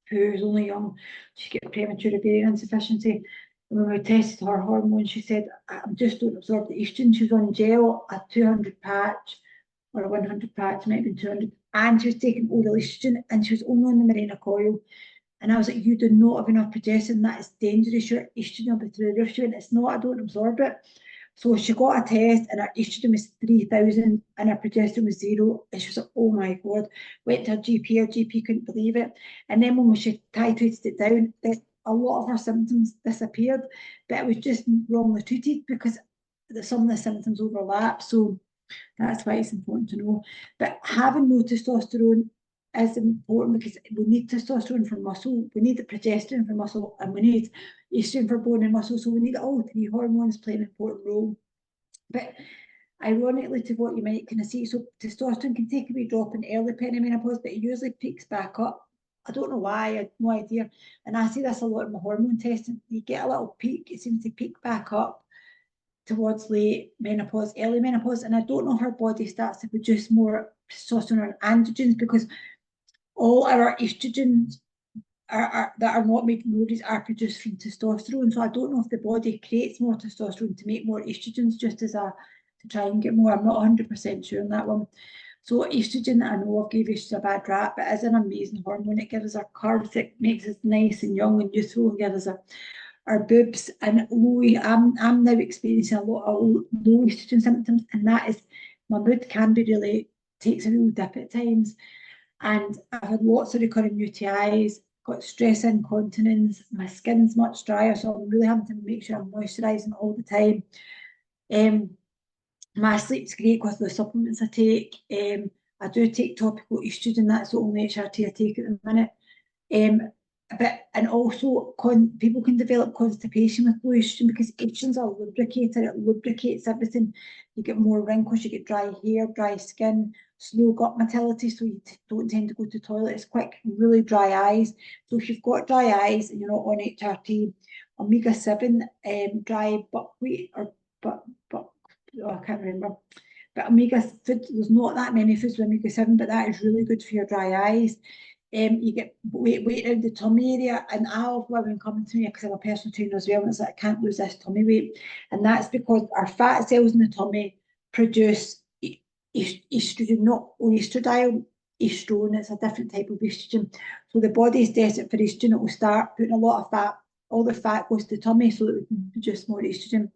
who was only young, she got premature ovarian insufficiency, when we tested her hormones, she said, I'm just don't absorb the estrogen. She was on gel, a 200 patch or a 100 patch, might be 200, and she was taking oral estrogen, and she was only on the Mirena coil. And I was like, you do not have enough progesterone, that is dangerous, your estrogen will be through the roof. She went, it's not, I don't absorb it. So she got a test and her estrogen was 3,000 and her progesterone was zero. And she was like, oh my God. Went to her GP couldn't believe it. And then when she titrated it down, a lot of her symptoms disappeared, but it was just wrongly treated because some of the symptoms overlap. So that's why it's important to know. But having no testosterone is important because we need testosterone for muscle, we need the progesterone for muscle, and we need estrogen for bone and muscle. So we need all three hormones playing an important role. But ironically, to what you might kind of see, so testosterone can take a wee drop in early perimenopause, but it usually peaks back up. I don't know why, I have no idea. And I see this a lot in my hormone testing. You get a little peak, it seems to peak back up towards late menopause, early menopause, and I don't know if her body starts to produce more testosterone and androgens because all our estrogens that are not made from ovaries are produced from testosterone. So I don't know if the body creates more testosterone to make more estrogens just as a to try and get more. I'm not 100% sure on that one. So estrogen, I know I've gave estrogen a bad rap, but it's an amazing hormone. It gives us our curves, it makes us nice and young and youthful, and gives us our boobs and low. I'm now experiencing a lot of low estrogen symptoms, and that is my mood can be really takes a real dip at times. And I've had lots of recurring UTIs, got stress incontinence, my skin's much drier, so I'm really having to make sure I'm moisturising all the time. Um, my sleep's great because of the supplements I take. I do take topical estrogen, that's the only HRT I take at the minute. Um, and also people can develop constipation with low estrogen because estrogen's a lubricator, it lubricates everything. You get more wrinkles, you get dry hair, dry skin, slow gut motility, so you don't tend to go to the toilet as quick, really dry eyes. So if you've got dry eyes and you're not on HRT, omega-7 dry buckwheat or but oh, I can't remember. But omega food, there's not that many foods with omega-7, but that is really good for your dry eyes. You get weight around the tummy area, and I have women coming to me because I'm a personal trainer as well, and it's like I can't lose this tummy weight, and that's because our fat cells in the tummy produce estrogen, not estradiol, estrone. It's a different type of estrogen. So the body is desperate for estrogen. It will start putting a lot of fat. All the fat goes to the tummy so that we can produce more estrogen.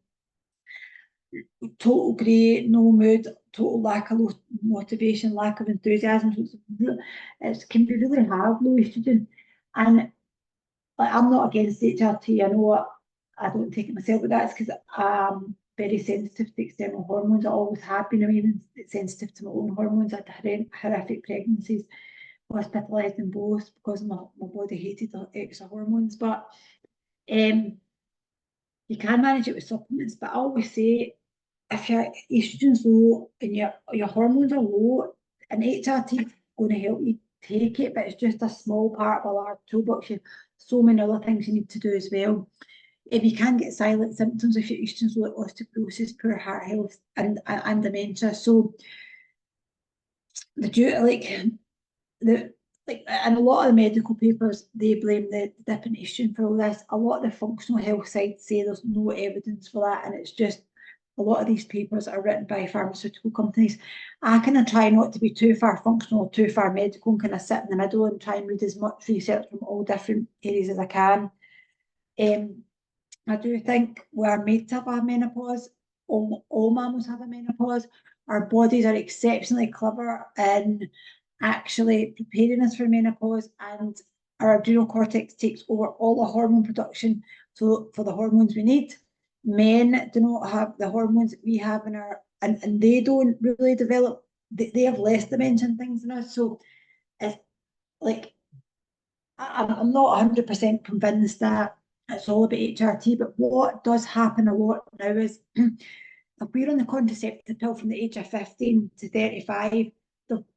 Total grey, no mood, total lack of motivation, lack of enthusiasm. So it can be really hard, low estrogen. And like, I'm not against HRT. I know I don't take it myself, but that's because I'm very sensitive to external hormones. I always have been. I'm even sensitive to my own hormones. I had horrific pregnancies, hospitalised in both because my body hated the extra hormones. But um, you can manage it with supplements. But I always say if your estrogen's low and your hormones are low, an HRT is going to help you take it, but it's just a small part of a large toolbox. You have so many other things you need to do as well. If you can get silent symptoms if your estrogen's low, like osteoporosis, poor heart health, and dementia. So the the and a lot of the medical papers they blame the dip in estrogen for all this. A lot of the functional health sites say there's no evidence for that, and it's just a lot of these papers are written by pharmaceutical companies. I kind of try not to be too far functional or too far medical and kind of sit in the middle and try and read as much research from all different areas as I can. I do think we are made to have a menopause. All mammals have a menopause. Our bodies are exceptionally clever in actually preparing us for menopause, and our adrenal cortex takes over all the hormone production. So for the hormones we need, men do not have the hormones that we have in our, and they don't really develop. They have less dementia and things than us. So it's like I'm not 100% convinced that it's all about HRT, but what does happen a lot now is if we're on the contraceptive pill from the age of 15 to 35,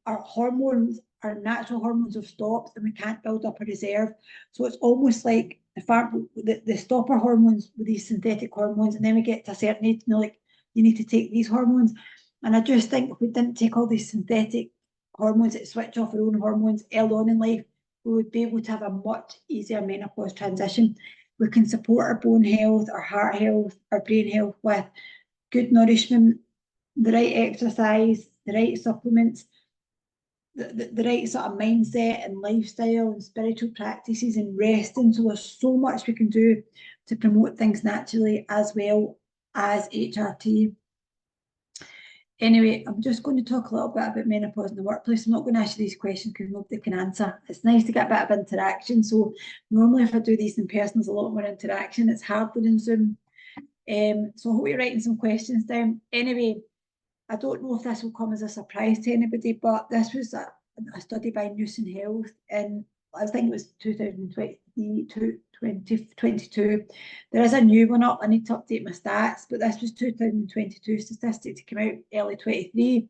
our hormones, our natural hormones have stopped and we can't build up a reserve. So it's almost like they stop our hormones with these synthetic hormones, and then we get to a certain age, and they're like, you need to take these hormones. And I just think if we didn't take all these synthetic hormones that switch off our own hormones early on in life, we would be able to have a much easier menopause transition. We can support our bone health, our heart health, our brain health with good nourishment, the right exercise, the right supplements, the right sort of mindset and lifestyle and spiritual practices and resting. So there's so much we can do to promote things naturally as well as HRT. Anyway, I'm just going to talk a little bit about menopause in the workplace. I'm not going to ask you these questions because nobody can answer. It's nice to get a bit of interaction. So normally if I do these in person, there's a lot more interaction. It's harder in Zoom. So I hope you're writing some questions down. Anyway, I don't know if this will come as a surprise to anybody, but this was a study by News and Health in, I think it was 2022. There is a new one up. I need to update my stats, but this was 2022 statistics to come out early 23.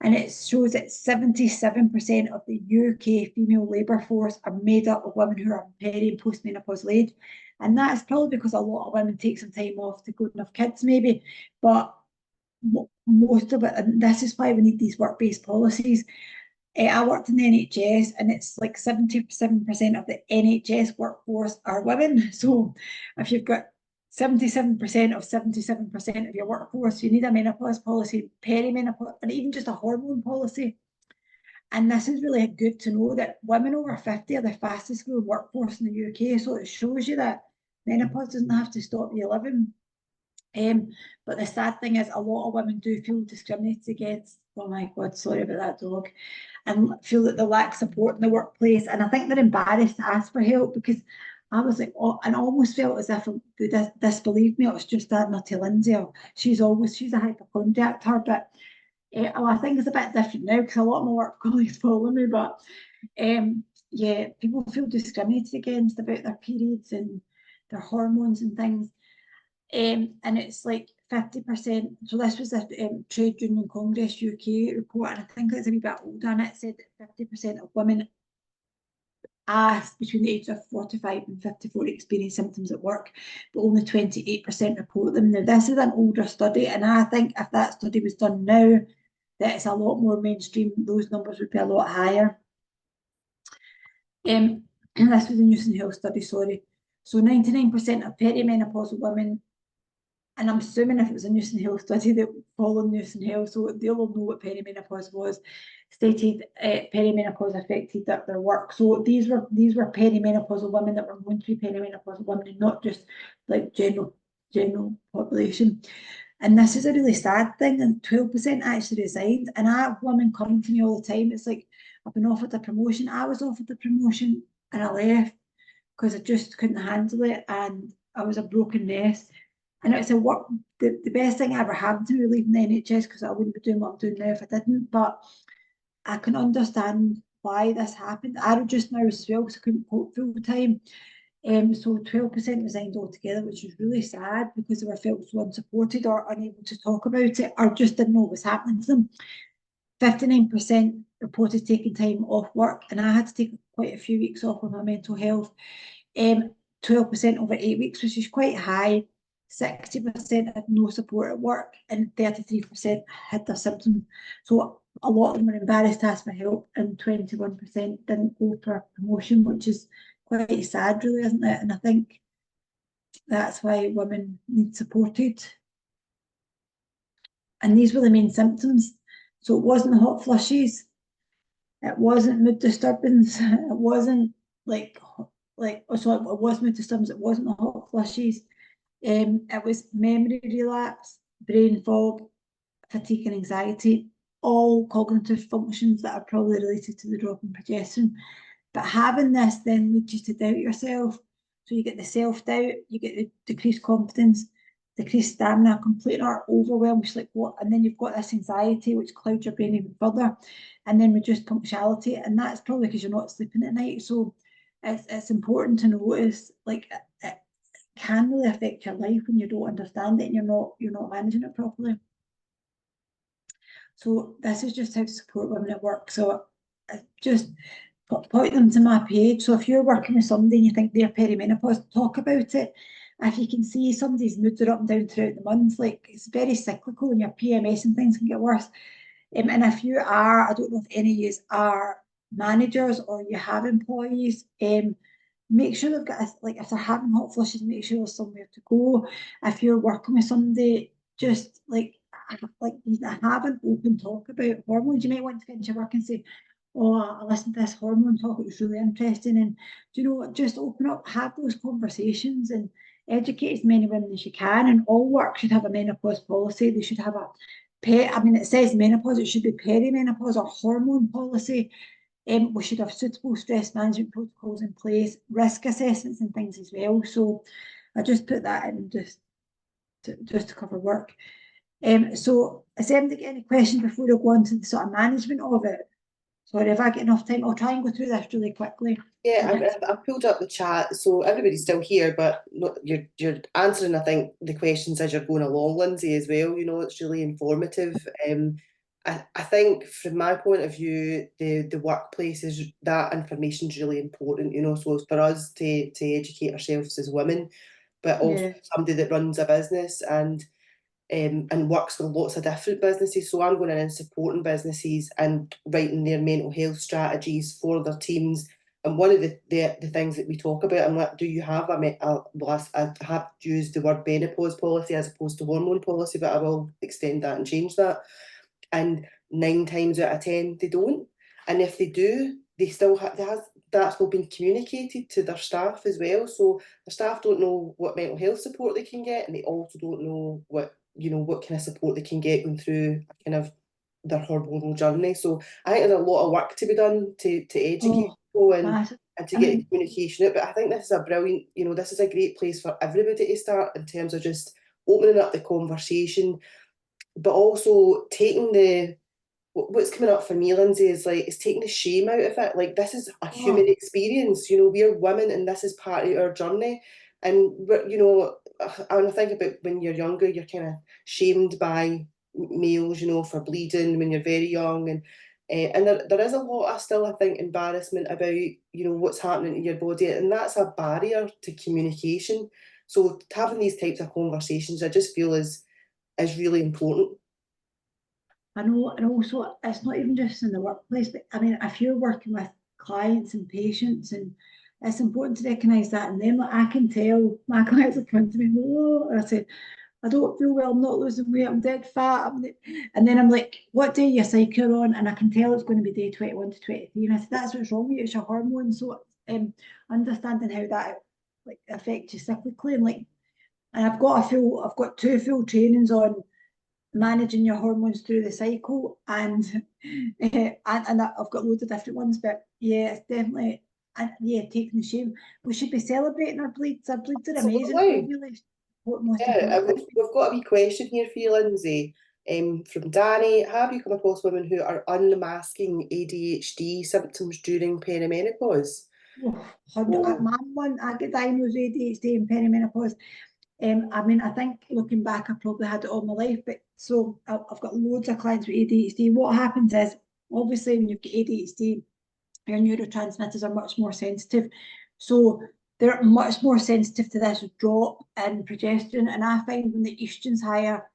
And it shows that 77% of the UK female labour force are made up of women who are peri and postmenopausal age. And that's probably because a lot of women take some time off to go and have kids, maybe. But most of it, and this is why we need these work-based policies. I worked in the NHS, and it's like 77% of the NHS workforce are women. So if you've got 77% of 77% of your workforce, you need a menopause policy, perimenopause, and even just a hormone policy. And this is really good to know that women over 50 are the fastest growing workforce in the UK. So it shows you that menopause doesn't have to stop you living. But the sad thing is a lot of women do feel discriminated against. Oh my God, sorry about that dog. And feel that they lack support in the workplace. And I think they're embarrassed to ask for help, because I was like, oh, and I almost felt as if they disbelieved me. It was just that nutty Lindsay. She's a hypochondriac, her, but well, I think it's a bit different now because a lot of my work colleagues follow me. But yeah, people feel discriminated against about their periods and their hormones and things. And it's like 50%. So this was a Trade Union Congress UK report, and I think it's a wee bit older, and it said that 50% of women asked between the ages of 45 and 54 experience symptoms at work, but only 28% report them. Now, this is an older study, and I think if that study was done now, that it's a lot more mainstream, those numbers would be a lot higher. And this was a News and Health study, sorry. So 99% of perimenopausal women, and I'm assuming if it was a News and Health study that followed News and Health, so they'll all know what perimenopause was, stated perimenopause affected their work. So these were perimenopausal women that were going to be perimenopausal women, and not just like general population. And this is a really sad thing, and 12% actually resigned. And I have women coming to me all the time. It's like, I've been offered a promotion. I was offered a promotion and I left because I just couldn't handle it, and I was a broken mess. And it's the best thing ever happened to me leaving the NHS, because I wouldn't be doing what I'm doing now if I didn't. But I can understand why this happened. I was just nervous as well because I couldn't cope full time. So 12% resigned altogether, which is really sad because they were felt so unsupported or unable to talk about it, or just didn't know what was happening to them. 59% reported taking time off work, and I had to take quite a few weeks off with my mental health. 12% over 8 weeks, which is quite high. 60% had no support at work, and 33% had their symptoms. So a lot of them were embarrassed to ask for help, and 21% didn't go for a promotion, which is quite sad, really, isn't it? And I think that's why women need supported. And these were the main symptoms. So it wasn't hot flushes, it wasn't mood disturbance, it wasn't it was mood disturbance, it wasn't the hot flushes. It was memory relapse, brain fog, fatigue and anxiety, all cognitive functions that are probably related to the drop in progesterone. But having this then leads you to doubt yourself. So you get the self-doubt, you get the decreased confidence, decreased stamina, complete and utter overwhelm, which is like what? And then you've got this anxiety, which clouds your brain even further, and then reduced punctuality. And that's probably because you're not sleeping at night. So it's important to notice, like, it can really affect your life when you don't understand it and you're not managing it properly. So this is just how to support women at work. So just point them to my page. So if you're working with somebody and you think they're perimenopause, talk about it. If you can see somebody's moods are up and down throughout the month, like, it's very cyclical, and your PMS and things can get worse. And if you are, I don't know if any of you are managers or you have employees, make sure they've got like if they're having hot flushes, make sure there's somewhere to go. If you're working with somebody, just you have an open talk about hormones. You might want to finish your work and say, "Oh, I listened to this hormone talk. It was really interesting." And just open up, have those conversations, and educate as many women as you can. And all work should have a menopause policy. They should have a I mean, it says menopause. It should be perimenopause or hormone policy. We should have suitable stress management protocols in place, risk assessments and things as well. So I just put that in just to cover work. So is there any questions before I go on to the sort of management of it? Sorry, if I get enough time, I'll try and go through this really quickly. Yeah, I've pulled up the chat, so everybody's still here, but you're answering, I think, the questions as you're going along, Lindsay, as well. It's really informative. I think from my point of view, the workplace is that information's really important. So it's for us to educate ourselves as women, but also Yeah. somebody that runs a business and works with lots of different businesses. So I'm going in and supporting businesses and writing their mental health strategies for their teams. And one of the things that we talk about, I'm like, do you have well, I have used the word menopause policy as opposed to hormone policy, but I will extend that and change that. And 9 times out of 10, they don't. And if they do, they still that's not been communicated to their staff as well. So the staff don't know what mental health support they can get, and they also don't know what kind of support they can get going through kind of their hormonal journey. So I think there's a lot of work to be done to educate Oh, people massive. and to I get the mean, communication out. But I think this is a brilliant, this is a great place for everybody to start in terms of just opening up the conversation, but also taking what's coming up for me, Lindsay, is like it's taking the shame out of it. Like this is a human oh, experience. We're women, and this is part of our journey. And when I think about when you're younger, you're kind of shamed by males, for bleeding when you're very young, and there is a lot of still, I think, embarrassment about what's happening in your body, and that's a barrier to communication. So having these types of conversations, I just feel is really important. I know, and also it's not even just in the workplace, but I mean, if you're working with clients and patients, and it's important to recognise that. And then like, I can tell my clients are coming to me, oh, and I say, I don't feel well, I'm not losing weight, I'm dead fat. And then I'm like, what day your cycle on? And I can tell it's going to be day 21 to 23. And I said, that's what's wrong with you, it's your hormones. So understanding how that like affects you cyclically, and I've got 2 full trainings on managing your hormones through the cycle, and I've got loads of different ones, but yeah, it's definitely, and yeah, taking the shame. We should be celebrating our bleeds. Our bleeds are amazing. They're Absolutely. really most Yeah, important thing. we've got a wee question here for you, Lindsay. From Danny. Have you come across women who are unmasking ADHD symptoms during perimenopause? Oh, 100, Oh, I get diagnosed with ADHD and perimenopause. I mean, I think looking back, I probably had it all my life, but so I've got loads of clients with ADHD. What happens is, obviously, when you've got ADHD, your neurotransmitters are much more sensitive. So they're much more sensitive to this drop in progesterone. And I find when the estrogen's higher,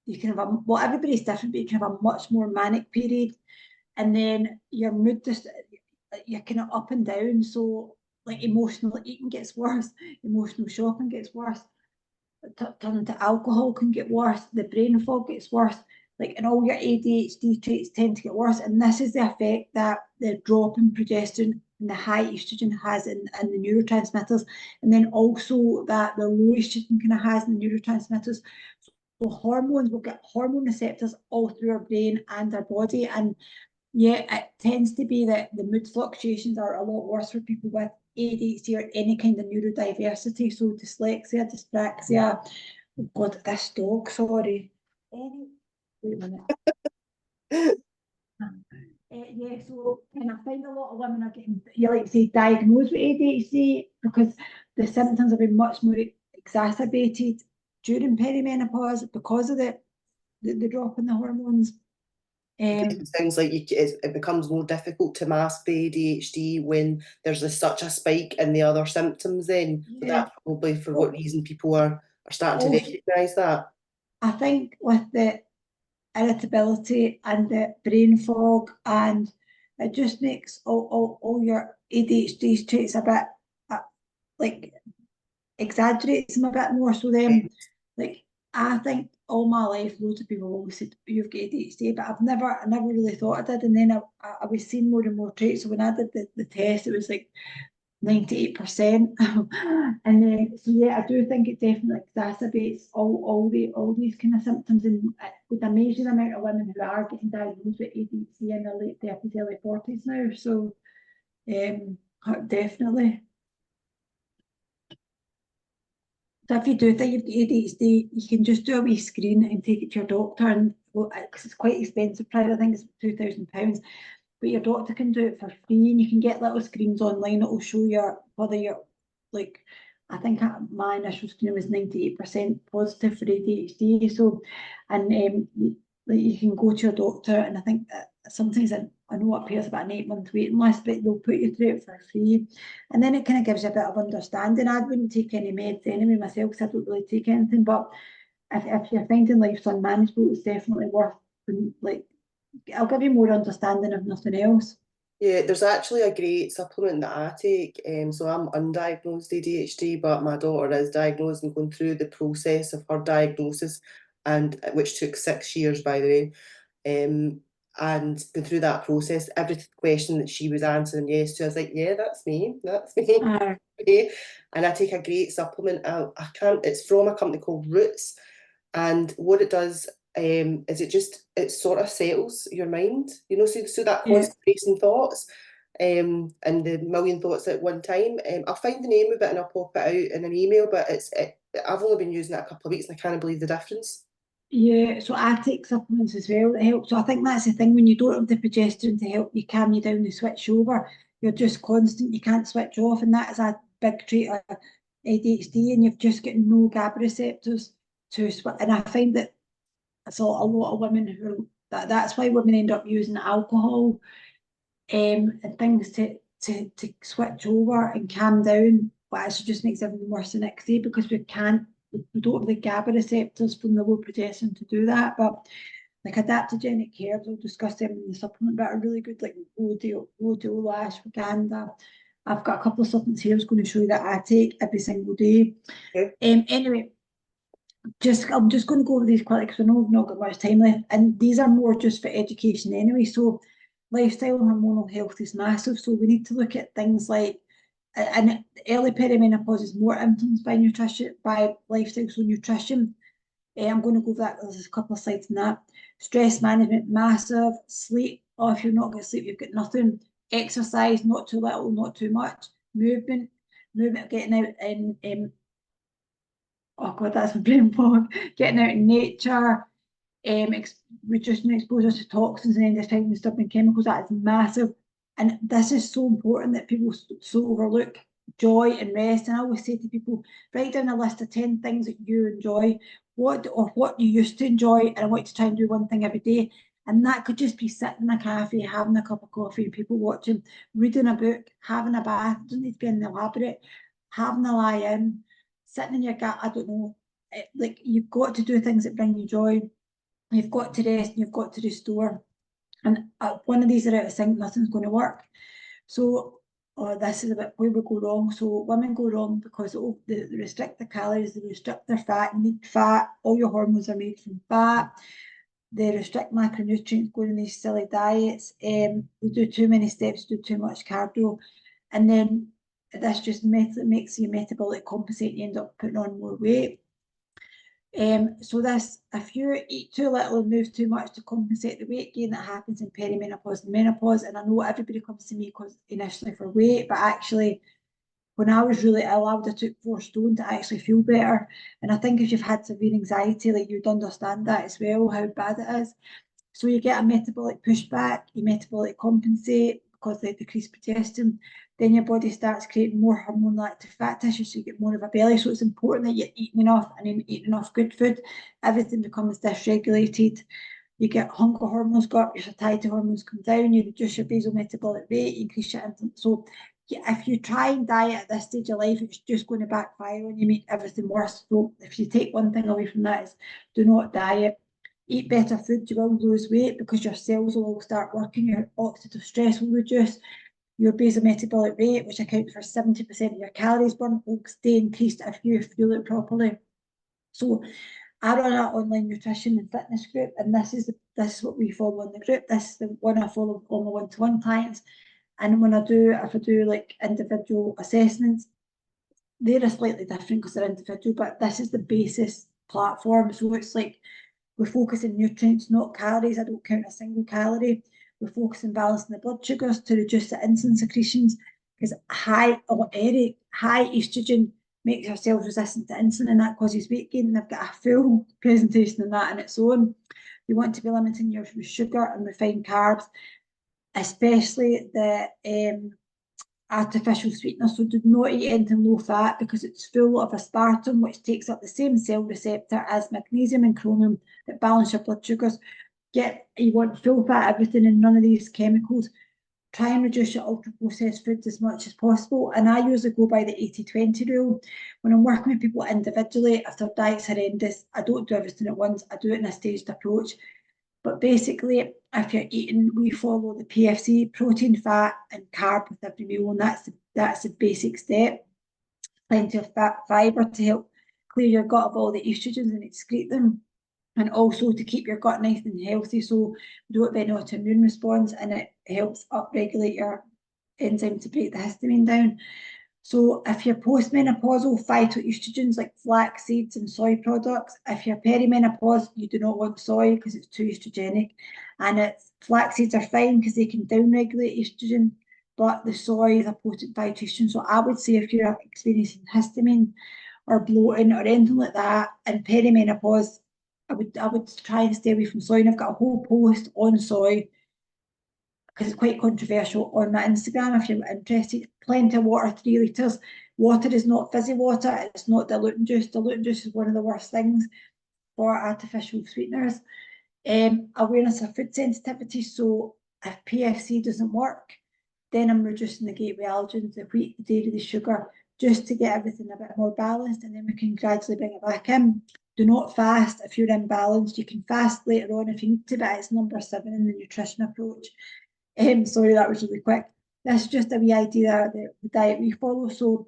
you can have well, everybody's different, but you can have a much more manic period. And then your mood just, you're kind of up and down. So like emotional eating gets worse, emotional shopping gets worse, turning to alcohol can get worse, the brain fog gets worse, and all your ADHD traits tend to get worse. And this is the effect that the drop in progesterone and the high estrogen has in the neurotransmitters, and then also that the low estrogen kind of has in the neurotransmitters. So hormones will get hormone receptors all through our brain and our body, and yeah, it tends to be that the mood fluctuations are a lot worse for people with ADHD or any kind of neurodiversity. So dyslexia, dyspraxia. Oh God, this dog, sorry. Wait a minute. Yeah, so and I find a lot of women are getting, you like to say, diagnosed with ADHD because the symptoms have been much more exacerbated during perimenopause because of the drop in the hormones. it Um, sounds like it becomes more difficult to mask the ADHD when there's such a spike in the other symptoms then. So yeah, that's probably for what well, reason people are starting to also recognise that. I think with the irritability and the brain fog, and it just makes all your ADHD traits a bit like exaggerates them a bit more. So then, like, I think all my life, loads of people always said you've got ADHD, but I never really thought I did. And then I was seeing more and more traits. So when I did the test, it was like 98%. And then, so yeah, I do think it definitely exacerbates all these kind of symptoms. And with the amazing amount of women who are getting diagnosed with ADHD in their late 30s, early 40s now. So definitely. So if you do think you've got ADHD, you can just do a wee screen and take it to your doctor, and because it's quite expensive, price, I think it's £2,000, but your doctor can do it for free, and you can get little screens online that will show you whether you're like, I think my initial screen was 98% positive for ADHD. So, and like you can go to your doctor, and I think that sometimes I know it appears about an 8 month waiting list, but they'll put you through it for free. And then it kind of gives you a bit of understanding. I wouldn't take any meds anyway myself because I don't really take anything. But if you're finding life's unmanageable, it's definitely worth, like, I'll give you more understanding if nothing else. Yeah, there's actually a great supplement that I take. So I'm undiagnosed ADHD, but my daughter is diagnosed and going through the process of her diagnosis, and which took 6 years, by the way. And going through that process, every question that she was answering yes to, I was like, yeah, that's me. Uh, And I take a great supplement. I can't. It's from a company called Roots, and what it does is it sort of settles your mind, so that yeah, constant racing thoughts, and the million thoughts at one time. I'll find the name of it and I'll pop it out in an email. But I've only been using it a couple of weeks and I can't believe the difference. yeah. So I take supplements as well that help. So I think that's the thing, when you don't have the progesterone to help you calm you down and switch over, you're just constant. You can't switch off, and that is a big trait of ADHD. And you've just got no GABA receptors to switch. And I find that it's a lot of women who that's why women end up using alcohol and things to switch over and calm down, but actually just makes everything worse the next day because we don't have the GABA receptors from the low progesterone to do that. But like adaptogenic herbs, I'll discuss them in the supplement, but are really good, like rhodiola, ashwagandha. I've got a couple of supplements here I was going to show you that I take every single day. Okay. Anyway, I'm just going to go over these quickly because I know we've not got much time left, and these are more just for education anyway. So, lifestyle and hormonal health is massive. So we need to look at things like, and early perimenopause is more influenced by nutrition, by lifestyle. So nutrition, I'm going to go over that. There's a couple of slides in that. Stress management, massive. Sleep. Oh, if you're not going to sleep, you've got nothing. Exercise, not too little, not too much. Movement, getting out in oh God, that's my brain fog. Getting out in nature, reducing exposure to toxins and endocrine disturbing chemicals, that is massive. And this is so important that people so overlook joy and rest. And I always say to people, write down a list of 10 things that you enjoy, what you used to enjoy, and I want you to try and do one thing every day. And that could just be sitting in a cafe, having a cup of coffee, and people watching, reading a book, having a bath, it doesn't need to be in the elaborate, having a lie in, sitting in your gut, I don't know. Like you've got to do things that bring you joy. You've got to rest and you've got to restore. And one of these are out of sync, nothing's going to work. So, this is a bit where we go wrong. So, women go wrong because they restrict the calories, they restrict their fat, you need fat, all your hormones are made from fat. They restrict macronutrients going on these silly diets. They do too many steps, do too much cardio. And then this just makes you metabolic compensate, you end up putting on more weight. So this, if you eat too little and move too much to compensate the weight gain that happens in perimenopause and menopause, and I know everybody comes to me because initially for weight, but actually when I was really ill, I would have took 4 stone to actually feel better. And I think if you've had severe anxiety, like you'd understand that as well, how bad it is. So you get a metabolic pushback, you metabolic compensate because they decrease progesterone. Then your body starts creating more hormonal active fat tissue, so you get more of a belly. So it's important that you're eating enough and eating enough good food. Everything becomes dysregulated. You get hunger hormones go up, your satiety hormones come down, you reduce your basal metabolic rate, you increase your insulin. So if you try and diet at this stage of life, it's just going to backfire and you make everything worse. So if you take one thing away from that, is do not diet. Eat better food, you will lose weight because your cells will all start working, your oxidative stress will reduce. Your basal metabolic rate, which accounts for 70% of your calories burned, will stay increased if you fuel it properly. So I run an online nutrition and fitness group, and this is what we follow in the group. This is the one I follow with all my one-to-one clients. And when if I do like individual assessments, they're slightly different because they're individual, but this is the basis platform. So it's like we're focusing nutrients, not calories. I don't count a single calorie. We're focusing balancing the blood sugars to reduce the insulin secretions, because high estrogen makes our cells resistant to insulin, and that causes weight gain. And I've got a full presentation on that on its own. You want to be limiting your sugar and refined carbs, especially the artificial sweeteners. So do not eat anything low fat, because it's full of aspartame, which takes up the same cell receptor as magnesium and chromium that balance your blood sugars. You want full fat everything and none of these chemicals. Try and reduce your ultra processed foods as much as possible. And I usually go by the 80-20 rule. When I'm working with people individually, if their diet's horrendous, I don't do everything at once. I do it in a staged approach. But basically, if you're eating, we follow the PFC, protein, fat, and carb with every meal, and that's the basic step. Plenty of fat fibre to help clear your gut of all the estrogens and excrete them, and also to keep your gut nice and healthy, so you don't have any autoimmune response, and it helps upregulate your enzyme to break the histamine down. So if you're postmenopausal, phytoestrogens like flax seeds and soy products. If you're perimenopause, you do not want soy because it's too estrogenic. And flax seeds are fine because they can downregulate estrogen, but the soy is a potent phytoestrogen. So I would say if you're experiencing histamine or bloating or anything like that in perimenopause, I would try and stay away from soy. And I've got a whole post on soy because it's quite controversial on my Instagram if you're interested. Plenty of water, 3 litres. Water is not fizzy water, it's not diluting juice. Diluting juice is one of the worst things for artificial sweeteners. Awareness of food sensitivity. So if PFC doesn't work, then I'm reducing the gateway allergens, the wheat, the dairy, the sugar, just to get everything a bit more balanced, and then we can gradually bring it back in. Do not fast if you're imbalanced. You can fast later on if you need to, but it's number 7 in the nutrition approach. Sorry, that was really quick. That's just a wee idea, the diet we follow. So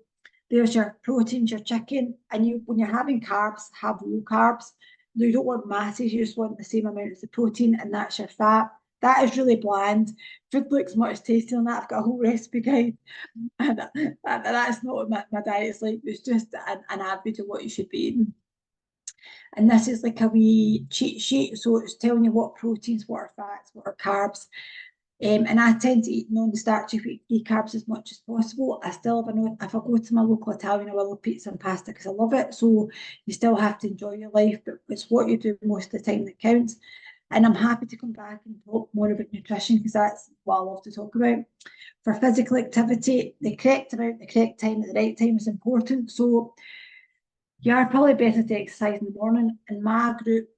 there's your proteins, your chicken, and when you're having carbs, have low carbs. You don't want masses, you just want the same amount as the protein, and that's your fat. That is really bland. Food looks much tastier than that. I've got a whole recipe guide. And that's not what my diet's like. It's just an average of what you should be eating. And this is like a wee cheat sheet. So it's telling you what proteins, what are fats, what are carbs. And I tend to eat non-starchy free carbs as much as possible. I still have if I go to my local Italian, I will have pizza and pasta because I love it. So you still have to enjoy your life, but it's what you do most of the time that counts. And I'm happy to come back and talk more about nutrition because that's what I love to talk about. For physical activity, the correct amount, the correct time, at the right time is important. So you are probably better to exercise in the morning. In my group,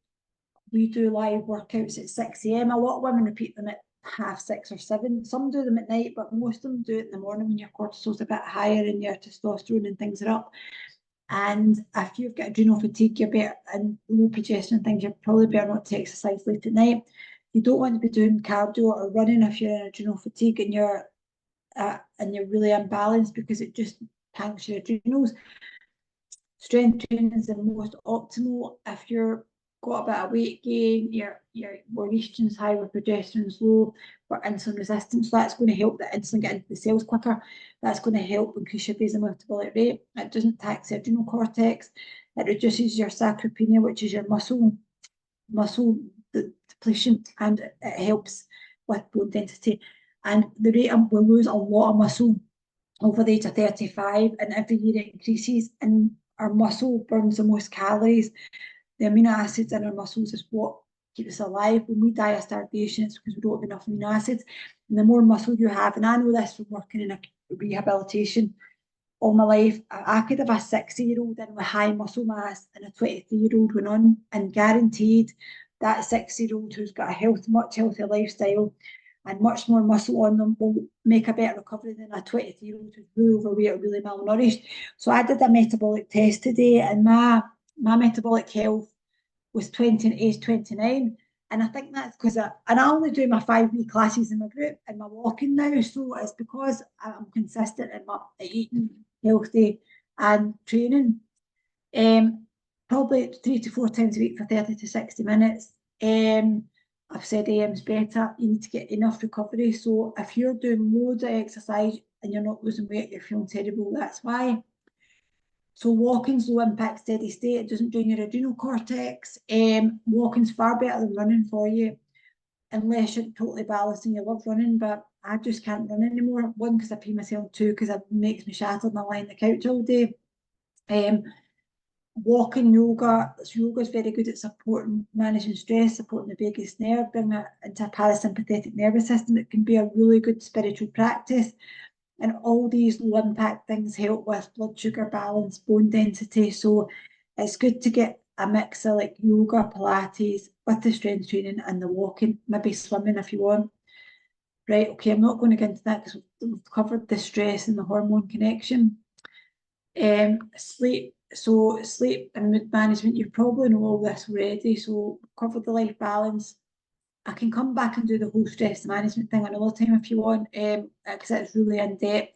we do live workouts at 6 a.m. A lot of women repeat them at 6:30 or 7. Some do them at night, but most of them do it in the morning when your cortisol's a bit higher and your testosterone and things are up. And if you've got adrenal fatigue, you're better, and low progesterone and things, you're probably better not to exercise late at night. You don't want to be doing cardio or running if you're in adrenal fatigue and you're really unbalanced, because it just tanks your adrenals. Strength training is the most optimal if you're got a bit of weight gain, your estrogen's high, your progesterone's low, for insulin resistance. So that's going to help the insulin get into the cells quicker. That's going to help increase your basal metabolic rate. It doesn't tax the adrenal cortex. It reduces your sarcopenia, which is your muscle depletion, and it helps with bone density. And the rate will lose a lot of muscle over the age of 35, and every year it increases, and our muscle burns the most calories. The amino acids in our muscles is what keeps us alive. When we die of starvation, it's because we don't have enough amino acids. And the more muscle you have, and I know this from working in a rehabilitation all my life, I could have a 60-year-old in with high muscle mass and a 23-year-old went on, and guaranteed that 60-year-old who's got a much healthier lifestyle and much more muscle on them will make a better recovery than a 23-year-old who's really overweight or really malnourished. So I did a metabolic test today, and my metabolic health was age 29. And I think that's because and I only do my 5 week classes in my group and my walking now. So it's because I'm consistent in my eating healthy and training. Probably 3 to 4 times a week for 30 to 60 minutes. I've said AM's better. You need to get enough recovery. So if you're doing loads of exercise and you're not losing weight, you're feeling terrible, that's why. So walking's low impact, steady state. It doesn't drain your adrenal cortex. Walking's far better than running for you, unless you're totally balanced and you love running. But I just can't run anymore. One, because I pee myself. Two, because it makes me shattered and I lie on the couch all day. Walking yoga. Yoga is very good at supporting managing stress, supporting the vagus nerve, bringing it into a parasympathetic nervous system. It can be a really good spiritual practice. And all these low impact things help with blood sugar balance, bone density. So it's good to get a mix of like yoga, Pilates with the strength training and the walking, maybe swimming if you want. Right, okay, I'm not going to get into that because we've covered the stress and the hormone connection. Sleep. So sleep and mood management, you probably know all this already. So cover the life balance. I can come back and do the whole stress management thing another time if you want, because it's really in depth.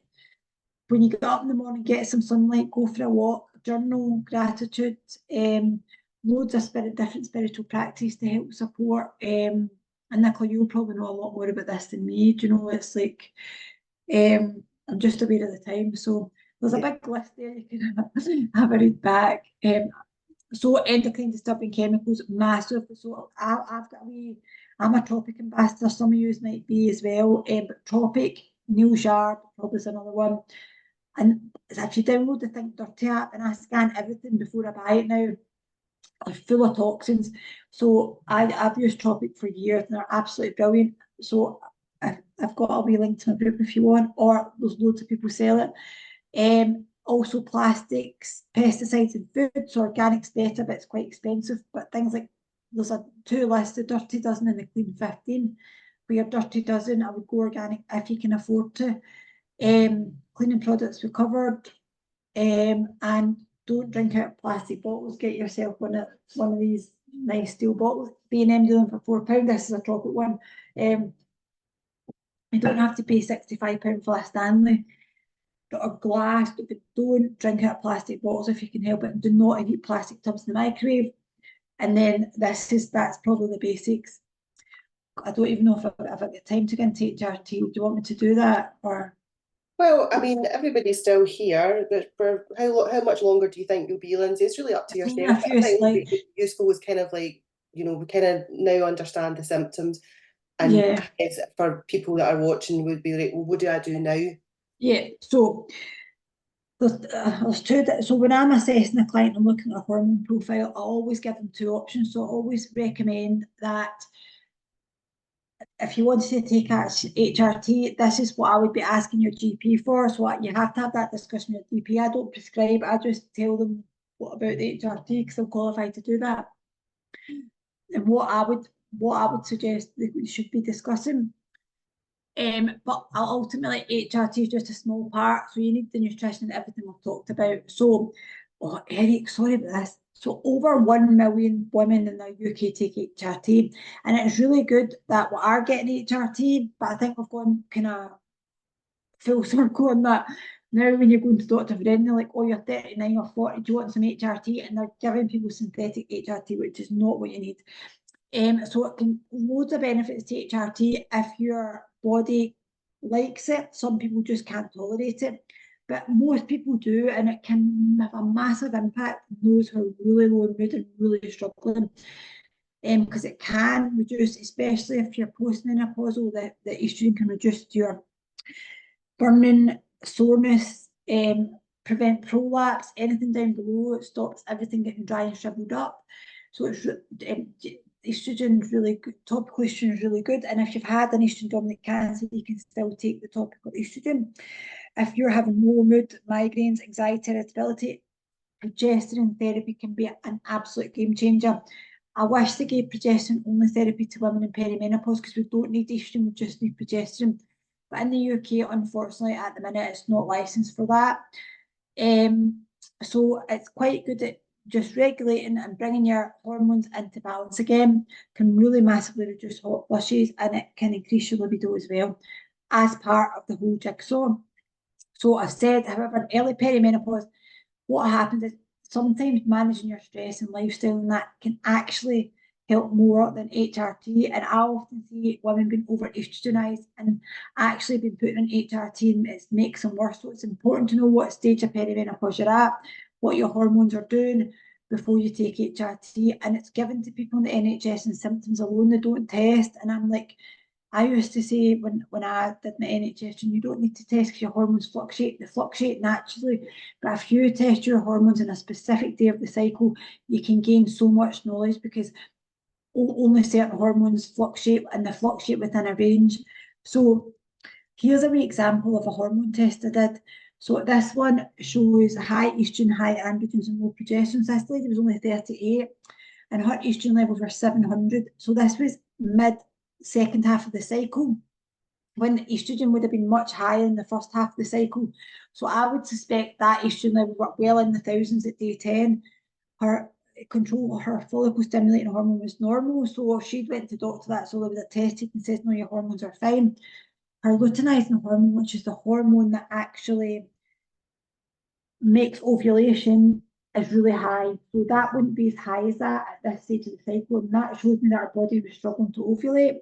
When you get up in the morning, get some sunlight, go for a walk, journal, gratitude, loads of different spiritual practice to help support. And Nicola, you'll probably know a lot more about this than me. Do you know, it's like, I'm just aware of the time. So there's a big list there you can have a read back. So endocrine disturbing chemicals, massive. So I've got a wee, I'm a Tropic ambassador, some of you might be as well. But Tropic, Neil Sharp, probably is another one. And if you download the Think Dirty app, and I scan everything before I buy it now, they're full of toxins. So I've used Tropic for years and they're absolutely brilliant. So I've got a wee link to my group if you want, or there's loads of people sell it. Also plastics, pesticides in food. So organic's better, but it's quite expensive. But things like, there's a 2 lists, the Dirty Dozen and the Clean 15. For your Dirty Dozen, I would go organic if you can afford to. Cleaning products we covered. And don't drink out of plastic bottles. Get yourself one of these nice steel bottles. B&M do them for £4. This is a Tropic one. You don't have to pay £65 for a Stanley or glass, but don't drink out of plastic bottles if you can help it, and do not eat plastic tubs in the microwave. And then that's probably the basics. I don't even know if I've got time to go into HRT. Do you want me to do that, or? Well, I mean, everybody's still here. How much longer do you think you'll be, Lindsay? It's really up to I've seen yourself. a But I few think what would slides. be useful is kind of like, we kind of now understand the symptoms. And Yeah, I guess for people that are watching would be like, well, what do I do now? yeah. So there's two. So when I'm assessing a client and looking at a hormone profile, I always give them 2 options. So I always recommend that if you wanted to take HRT, this is what I would be asking your GP for. So you have to have that discussion with your GP. I don't prescribe. I just tell them what about the HRT because I'm qualified to do that. And what I would suggest that we should be discussing. But ultimately, HRT is just a small part. So you need the nutrition and everything we've talked about. So, oh, Eric, sorry about this. So over 1 million women in the UK take HRT, and it's really good that we are getting HRT. But I think we've gone kind of full circle on that. Now, when you're going to doctor for anything, they're like, "Oh, you're 39 or 40. Do you want some HRT?" And they're giving people synthetic HRT, which is not what you need. So it can loads of benefits to HRT if your body likes it. Some people just can't tolerate it, but most people do, and it can have a massive impact on those who are really low in mood and really struggling. Because it can reduce, especially if you're postmenopausal, the estrogen can reduce your burning, soreness, prevent prolapse, anything down below. It stops everything getting dry and shriveled up. So it's estrogen is really good. Topical estrogen is really good. And if you've had an estrogen dominant cancer, you can still take the topical estrogen. If you're having low mood, migraines, anxiety, irritability, progesterone therapy can be an absolute game changer. I wish they gave progesterone only therapy to women in perimenopause because we don't need estrogen, we just need progesterone. But in the UK, unfortunately, at the minute, it's not licensed for that. So it's quite good at just regulating and bringing your hormones into balance again can really massively reduce hot flushes, and it can increase your libido as well as part of the whole jigsaw. So I've said, however, early perimenopause, what happens is sometimes managing your stress and lifestyle and that can actually help more than HRT. And I often see women being over estrogenized and actually being put on HRT, and it makes them worse. So it's important to know what stage of perimenopause you're at, what your hormones are doing before you take HRT. And it's given to people in the NHS and symptoms alone, they don't test. And I'm like, I used to say when I did my NHS, and you don't need to test because your hormones fluctuate. They fluctuate naturally. But if you test your hormones on a specific day of the cycle, you can gain so much knowledge, because only certain hormones fluctuate, and they fluctuate within a range. So here's a wee example of a hormone test I did. So this one shows high estrogen, high androgens, and low progesterone. So this lady was only 38 and her estrogen levels were 700. So this was mid second half of the cycle, when estrogen would have been much higher in the first half of the cycle. So I would suspect that estrogen level were well in the thousands at day 10. Her follicle stimulating hormone was normal. So she went to doctor, that's all they would have tested, and says, no, your hormones are fine. Her luteinizing hormone, which is the hormone that actually makes ovulation, is really high. So that wouldn't be as high as that at this stage of the cycle. And that shows me that our body was struggling to ovulate.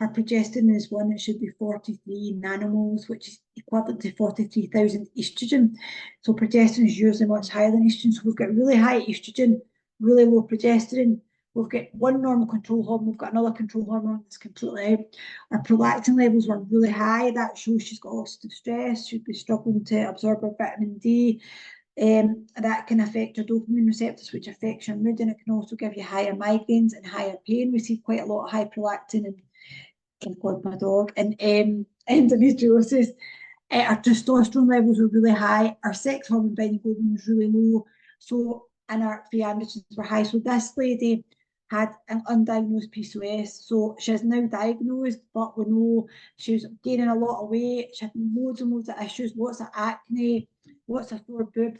Our progesterone is one, it should be 43 nanomoles, which is equivalent to 43,000 estrogen. So progesterone is usually much higher than estrogen. So we've got really high estrogen, really low progesterone. We've got one normal control hormone, we've got another control hormone that's completely out. Our prolactin levels were really high. That shows she's got oxidative stress, she'd be struggling to absorb her vitamin D. That can affect your dopamine receptors, which affects your mood, and it can also give you higher migraines and higher pain. We see quite a lot of high prolactin and, oh God, my dog, and endometriosis. Our testosterone levels were really high. Our sex hormone binding globulin was really low. So, and our free androgens were high. So this lady had an undiagnosed PCOS. So she's now diagnosed, but we know she was gaining a lot of weight. She had loads and loads of issues, lots of acne, lots of sore boobs.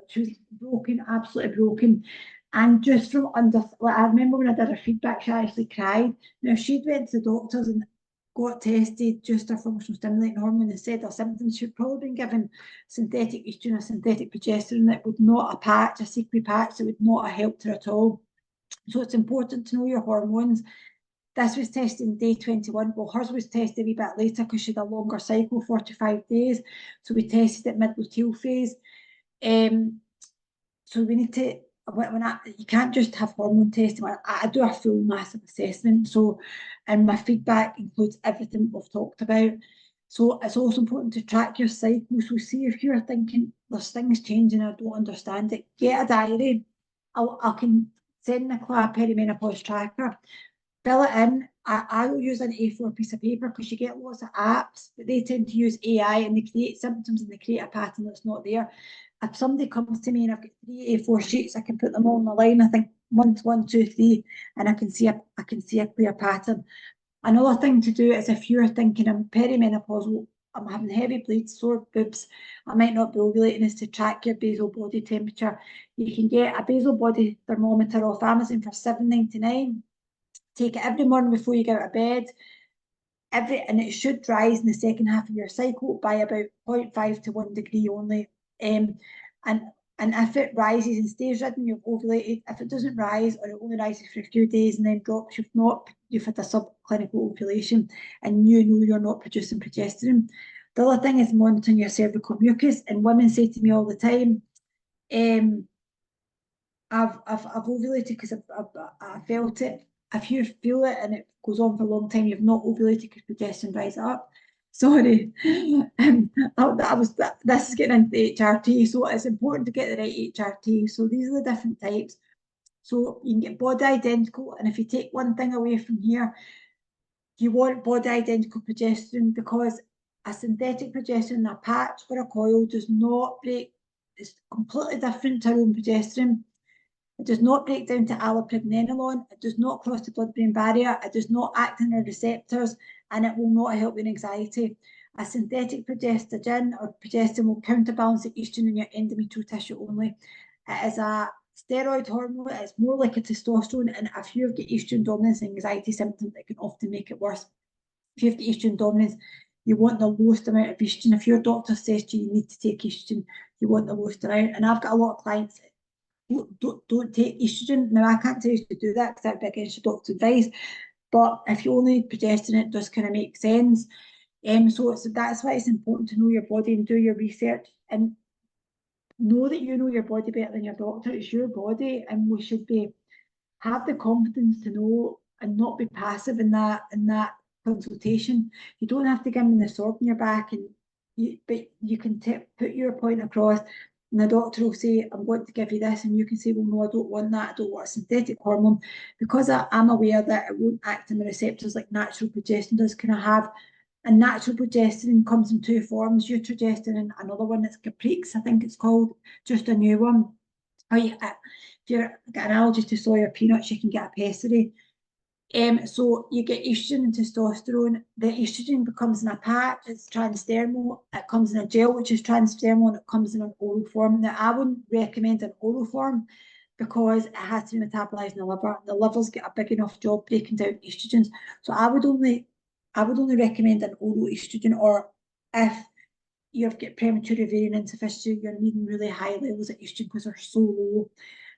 She was broken, absolutely broken. And just from like, I remember when I did her feedback, she actually cried. Now, she'd went to the doctors and got tested, just her functional stimulating hormone, and said her symptoms. She'd probably been given synthetic estrogen or synthetic progesterone that would not a patch, a sequin patch, that would not have helped her at all. So it's important to know your hormones. This was tested in day 21. Well, hers was tested a wee bit later because she had a longer cycle, 45 days. So we tested it mid-luteal phase. So we need to, you can't just have hormone testing. I do a full massive assessment. So, and my feedback includes everything we've talked about. So it's also important to track your cycle. So see if you're thinking there's things changing, I don't understand it, get a diary. I can send Nicola a perimenopause tracker, fill it in. I will use an A4 piece of paper because you get lots of apps, but they tend to use AI and they create symptoms and they create a pattern that's not there. If somebody comes to me and I've got 3 A4 sheets, I can put them all on a line. I think 1, 1, 2, 3, and I can see a clear pattern. Another thing to do is if you're thinking I'm perimenopausal, I'm having heavy bleeds, sore boobs, I might not be ovulating, is to track your basal body temperature. You can get a basal body thermometer off Amazon for $7.99. Take it every morning before you get out of bed. And it should rise in the second half of your cycle by about 0.5 to 1 degree only. And if it rises and stays ridden, you've ovulated. If it doesn't rise, or it only rises for a few days and then drops, you've had a subclinical ovulation and you know you're not producing progesterone. The other thing is monitoring your cervical mucus. And women say to me all the time, I've ovulated because I felt it. If you feel it and it goes on for a long time, you've not ovulated because progesterone dries up. Sorry, this is getting into HRT, so it's important to get the right HRT. So these are the different types. So you can get body identical, and if you take one thing away from here, you want body identical progesterone, because a synthetic progesterone, a patch or a coil, does not break. It's completely different to our own progesterone. It does not break down to allopregnanolone. It does not cross the blood-brain barrier. It does not act on our receptors, and it will not help with anxiety. A synthetic progesterone or progesterone will counterbalance the estrogen in your endometrial tissue only. It is a steroid hormone is more like a testosterone, and if you've got estrogen dominance and anxiety symptoms, it can often make it worse. If you've got estrogen dominance, you want the lowest amount of estrogen. If your doctor says to you, you need to take estrogen, you want the lowest amount. And I've got a lot of clients who don't take estrogen. Now, I can't tell you to do that because that'd be against your doctor's advice. But if you only need progesterone, it does kind of make sense. So that's why it's important to know your body and do your research and know that you know your body better than your doctor. It's your body, and we should be have the confidence to know and not be passive in that consultation. You don't have to give them the sword in your back, but you can put your point across, and the doctor will say, "I'm going to give you this," and you can say, "Well, no, I don't want that. I don't want a synthetic hormone," because I'm aware that it won't act on the receptors like natural progesterone does. Can I have? And natural progesterone comes in two forms: estrogen and another one that's Caprix, I think it's called, just a new one. Or if you've got an allergy to soy or peanuts, you can get a pessary. So you get estrogen and testosterone. The estrogen becomes in a patch, it's transdermal. It comes in a gel, which is transdermal, and it comes in an oral form. Now, I wouldn't recommend an oral form because it has to be metabolized in the liver. The liver's got a big enough job breaking down estrogens. So I would only recommend an oral estrogen, or if you've got premature ovarian insufficiency, you're needing really high levels of estrogen because they're so low,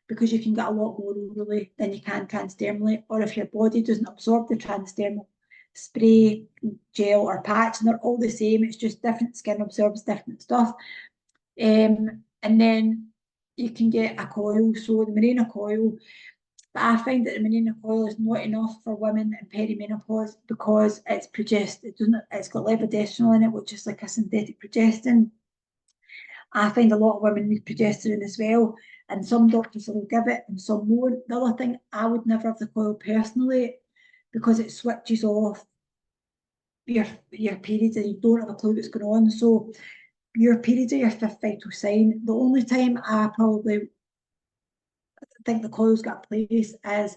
because you can get a lot more orally than you can transdermally. Or if your body doesn't absorb the transdermal spray, gel, or patch, and they're all the same, it's just different skin absorbs different stuff. And then you can get a coil, so the Mirena coil. But I find that the Mirena coil is not enough for women in perimenopause because it's it's got levodostrel in it, which is like a synthetic progestin. I find a lot of women need progesterone as well, and some doctors will give it and some won't. The other thing, I would never have the coil personally because it switches off your periods and you don't have a clue what's going on. So your periods are your fifth vital sign. The only time I probably think the coil's got a place is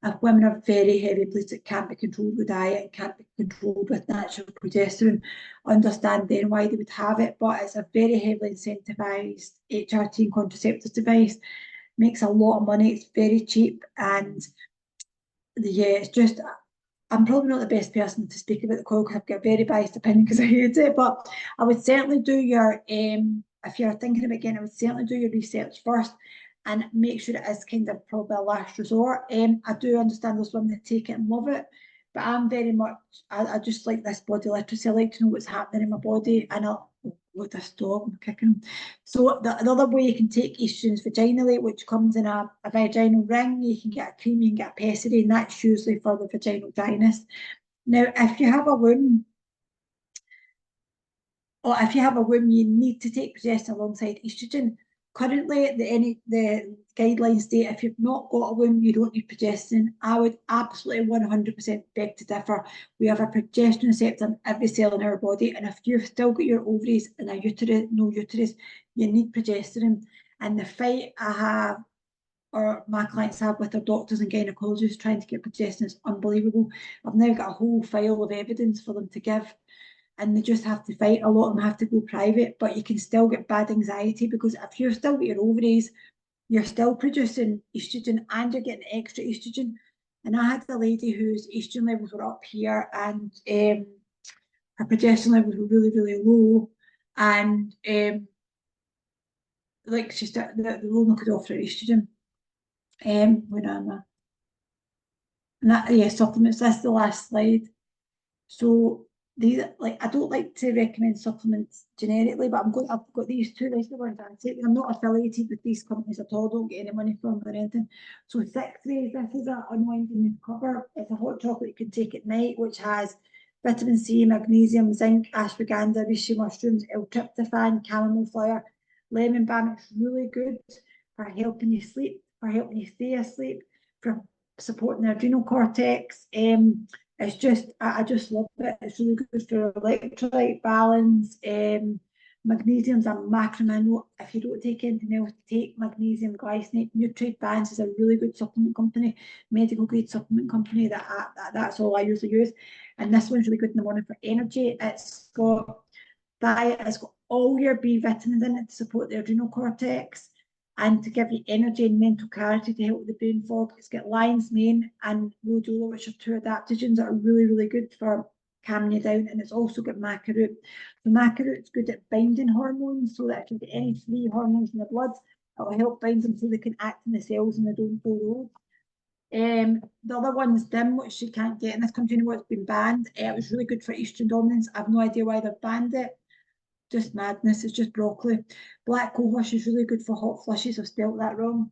if women are very heavy bleeds, it can't be controlled with diet and can't be controlled with natural progesterone. Understand then why they would have it, but it's a very heavily incentivized HRT and contraceptive device. Makes a lot of money. It's very cheap, and yeah, it's just I'm probably not the best person to speak about the coil because I've got a very biased opinion because I hate it. But I would certainly do your if you're thinking about getting, I would certainly do your research first and make sure it is kind of probably a last resort. I do understand those women that take it and love it, but I'm very much I just like this body literacy. I like to know what's happening in my body, and I'll with this dog, I'm kicking him. So the other way you can take estrogen vaginally, which comes in a vaginal ring. You can get a cream, you can get a pessary, and that's usually for the vaginal dryness. Now, if you have a womb, or if you have a womb, you need to take progesterone alongside estrogen. Currently, the guidelines state if you've not got a womb, you don't need progesterone. I would absolutely 100% beg to differ. We have a progesterone receptor in every cell in our body, and if you've still got your ovaries and a uterus, no uterus, you need progesterone. And the fight I have, or my clients have with their doctors and gynecologists trying to get progesterone is unbelievable. I've now got a whole file of evidence for them to give, and they just have to fight. A lot of them have to go private, but you can still get bad anxiety because if you're still got your ovaries, you're still producing estrogen and you're getting extra estrogen. And I had a lady whose estrogen levels were up here and her progesterone levels were really, really low. And like she started, the woman could offer her estrogen. Where am I? And that, yeah, supplements. That's the last slide. So these, like, I don't like to recommend supplements generically, but I've got these two listed ones I take. I'm not affiliated with these companies at all. Don't get any money from them or anything. So 6 days, this is an unwinding cover. It's a hot chocolate you can take at night, which has vitamin C, magnesium, zinc, ashwagandha, reishi mushrooms, L-tryptophan, chamomile flower, lemon balm. It's really good for helping you sleep, for helping you stay asleep, for supporting the adrenal cortex. It's just, I just love it. It's really good for electrolyte balance. Magnesium's a macromineral. If you don't take anything else, take magnesium glycinate. Nutrient is a really good supplement company, medical grade supplement company. That's all I usually use. And this one's really good in the morning for energy. It's got diet. It's got all your B vitamins in it to support the adrenal cortex. and to give you energy and mental clarity to help with the brain fog. It's got lion's mane and rhodiola, which are two adaptogens that are really, really good for calming you down. And it's also got maca root. So maca root's good at binding hormones, so that if you get any free hormones in the blood, it'll help bind them so they can act in the cells and they don't go rogue. The other one is dim, which you can't get in this country anymore. It's been banned. It was really good for estrogen dominance. I've no idea why they've banned it. Just madness. It's just broccoli. Black cohosh is really good for hot flushes. I've spelt that wrong.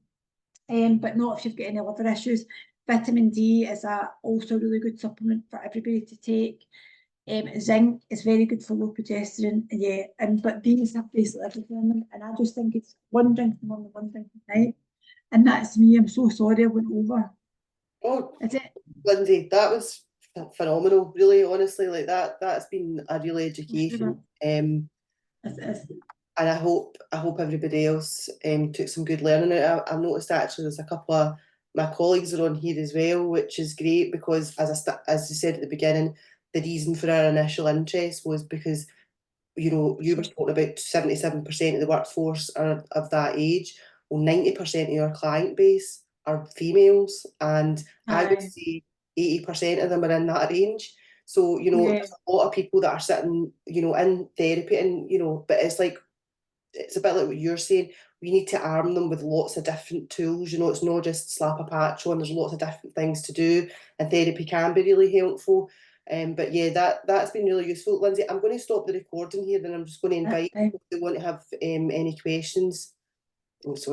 But not if you've got any liver issues. Vitamin D is also a really good supplement for everybody to take. Zinc is very good for low progesterone. Yeah, but these have basically everything in them. And I just think it's one drink in the morning, one drink at night. And that's me. I'm so sorry I went over. Oh, Is it? Lindsay, that was phenomenal, really, honestly. Like that's been a real education. It's, And I hope everybody else took some good learning out. I've noticed actually there's a couple of my colleagues are on here as well, which is great because as you said at the beginning, the reason for our initial interest was because you were talking about 77% of the workforce are of that age. Well, 90% of your client base are females, and I would aye, say 80% of them are in that range. So, yeah, there's a lot of people that are sitting, in therapy and, but it's a bit like what you're saying. We need to arm them with lots of different tools. It's not just slap a patch on. There's lots of different things to do, and therapy can be really helpful. But yeah, that's been really useful, Lindsay. I'm going to stop the recording here, then I'm just going to that's invite fine. people who want to have any questions. Oh, sorry.